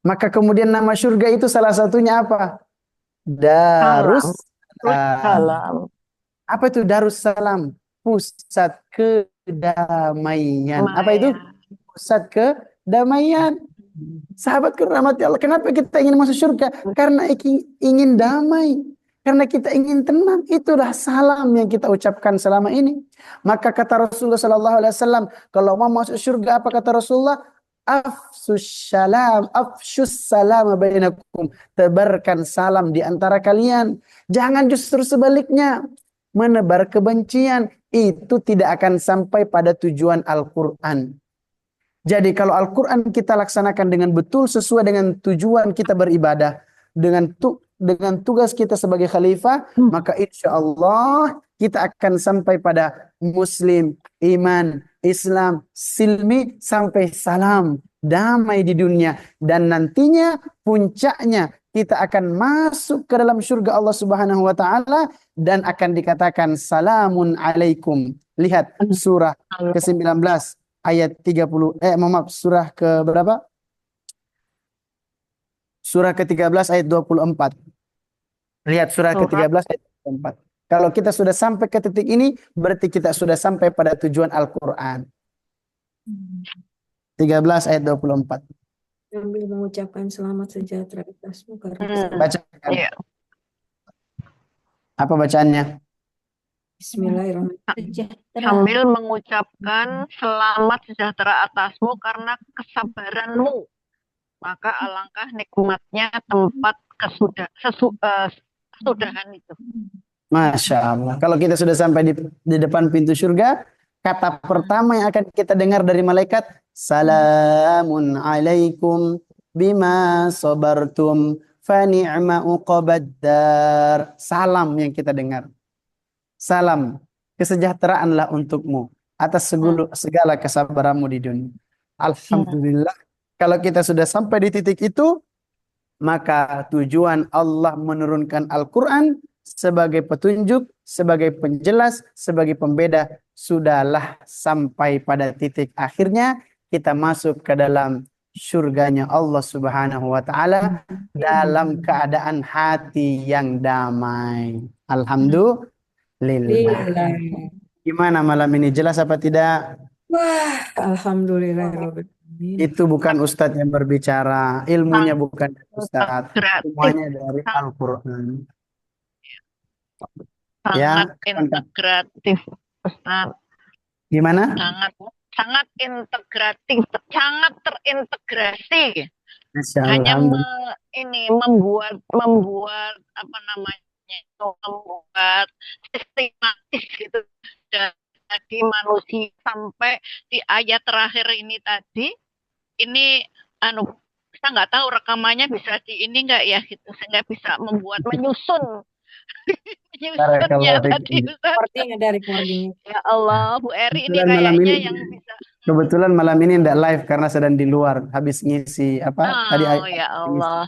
Maka kemudian nama surga itu salah satunya apa? Darussalam. Apa itu Darussalam? Pusat kedamaian. Apa itu? Pusat kedamaian. Sahabat rahmati Allah, kenapa kita ingin masuk surga? Karena ingin damai, karena kita ingin tenang. Itulah salam yang kita ucapkan selama ini. Maka kata Rasulullah SAW, kalau mau masuk surga, apa kata Rasulullah? Afsus salam bainakum. Tebarkan salam di antara kalian. Jangan justru sebaliknya, menebar kebencian. Itu tidak akan sampai pada tujuan Al-Quran. Jadi kalau Al-Quran kita laksanakan dengan betul sesuai dengan tujuan kita beribadah, dengan tugas kita sebagai khalifah, maka insya Allah kita akan sampai pada muslim, iman, Islam, silmi sampai salam, damai di dunia, dan nantinya puncaknya kita akan masuk ke dalam surga Allah Subhanahu wa taala dan akan dikatakan salamun alaikum. Lihat surah ke-19 ayat 30 maaf, surah ke berapa? Surah ke-13 ayat 24. Lihat surah ke-13 ayat 24. Kalau kita sudah sampai ke titik ini, berarti kita sudah sampai pada tujuan Al-Quran. 13 ayat 24. Sambil mengucapkan selamat sejahtera atasmu karena Baca. Iya. Apa bacaannya? Bismillahirrahmanirrahim. Sambil mengucapkan selamat sejahtera atasmu karena kesabaranmu. Maka alangkah nikmatnya tempat kesudahan itu. Masya Allah. Kalau kita sudah sampai di depan pintu surga, kata pertama yang akan kita dengar dari malaikat, salamun alaikum bima sabartum fa ni'ma uqbaddar. Salam yang kita dengar. Salam, kesejahteraanlah untukmu atas segala kesabaranmu di dunia. Alhamdulillah. Kalau kita sudah sampai di titik itu, maka tujuan Allah menurunkan Al-Quran sebagai petunjuk, sebagai penjelas, sebagai pembeda, sudahlah sampai pada titik akhirnya kita masuk ke dalam surganya Allah Subhanahu wa taala dalam keadaan hati yang damai. Alhamdulillah. Gimana malam ini, jelas apa tidak? Wah, alhamdulillah. Itu bukan Ustadz yang berbicara, ilmunya bukan Ustadz, semuanya dari Al-Quran. Sangat integratif, Ustaz. Gimana? Sangat integratif, sangat terintegrasi. Hanya membuat apa namanya itu, membuat sistematis gitu dari manusia sampai di ayat terakhir ini tadi. Ini kita nggak tahu rekamannya bisa di ini nggak ya gitu, sehingga bisa menyusun menyusunnya tadi. Recording. Ya Allah, Bu Eri ini kayaknya yang bisa. Kebetulan malam ini tidak live karena sedang di luar habis ngisi apa tadi. Oh ya Allah.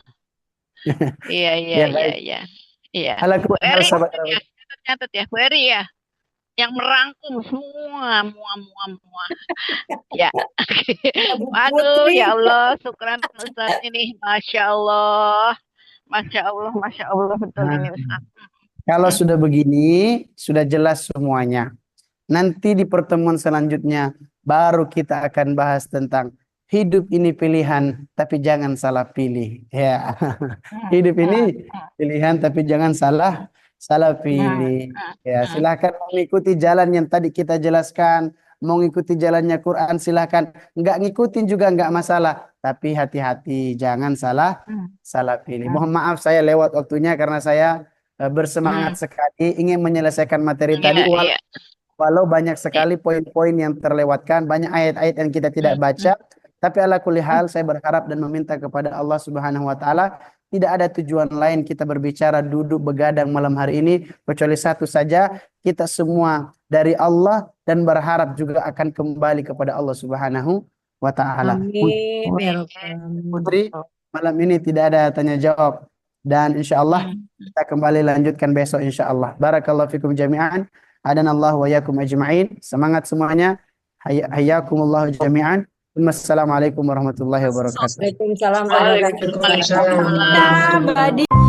Iya. Bu Eri catat ya, Bu Eri ya, yang merangkum semua. Ya. Aduh, ya Allah, syukran Ustaz ini, Masya Allah betul ini Ustaz. Kalau sudah begini, sudah jelas semuanya. Nanti di pertemuan selanjutnya baru kita akan bahas tentang hidup ini pilihan, tapi jangan salah pilih. Ya, hidup ini pilihan, tapi jangan salah pilih. Ya, silakan mengikuti jalan yang tadi kita jelaskan. Mau ngikuti jalannya Quran silahkan, nggak ngikutin juga nggak masalah, tapi hati-hati jangan salah pilih. Mohon maaf saya lewat waktunya karena saya bersemangat sekali ingin menyelesaikan materi tadi, walau banyak sekali poin-poin yang terlewatkan, banyak ayat-ayat yang kita tidak baca, tapi ala kulli hal saya berharap dan meminta kepada Allah Subhanahu wa taala, tidak ada tujuan lain kita berbicara duduk begadang malam hari ini kecuali satu saja, kita semua dari Allah dan berharap juga akan kembali kepada Allah Subhanahu wa taala. Putri, malam ini tidak ada tanya jawab dan insyaallah kita kembali lanjutkan besok insyaallah. Barakallahu fikum jami'an. Adanallahu wa yakum ajma'in. Semangat semuanya. Hayyakumullahu jami'an. Wassalamualaikum warahmatullahi wabarakatuh. Waalaikumsalam warahmatullahi wabarakatuh.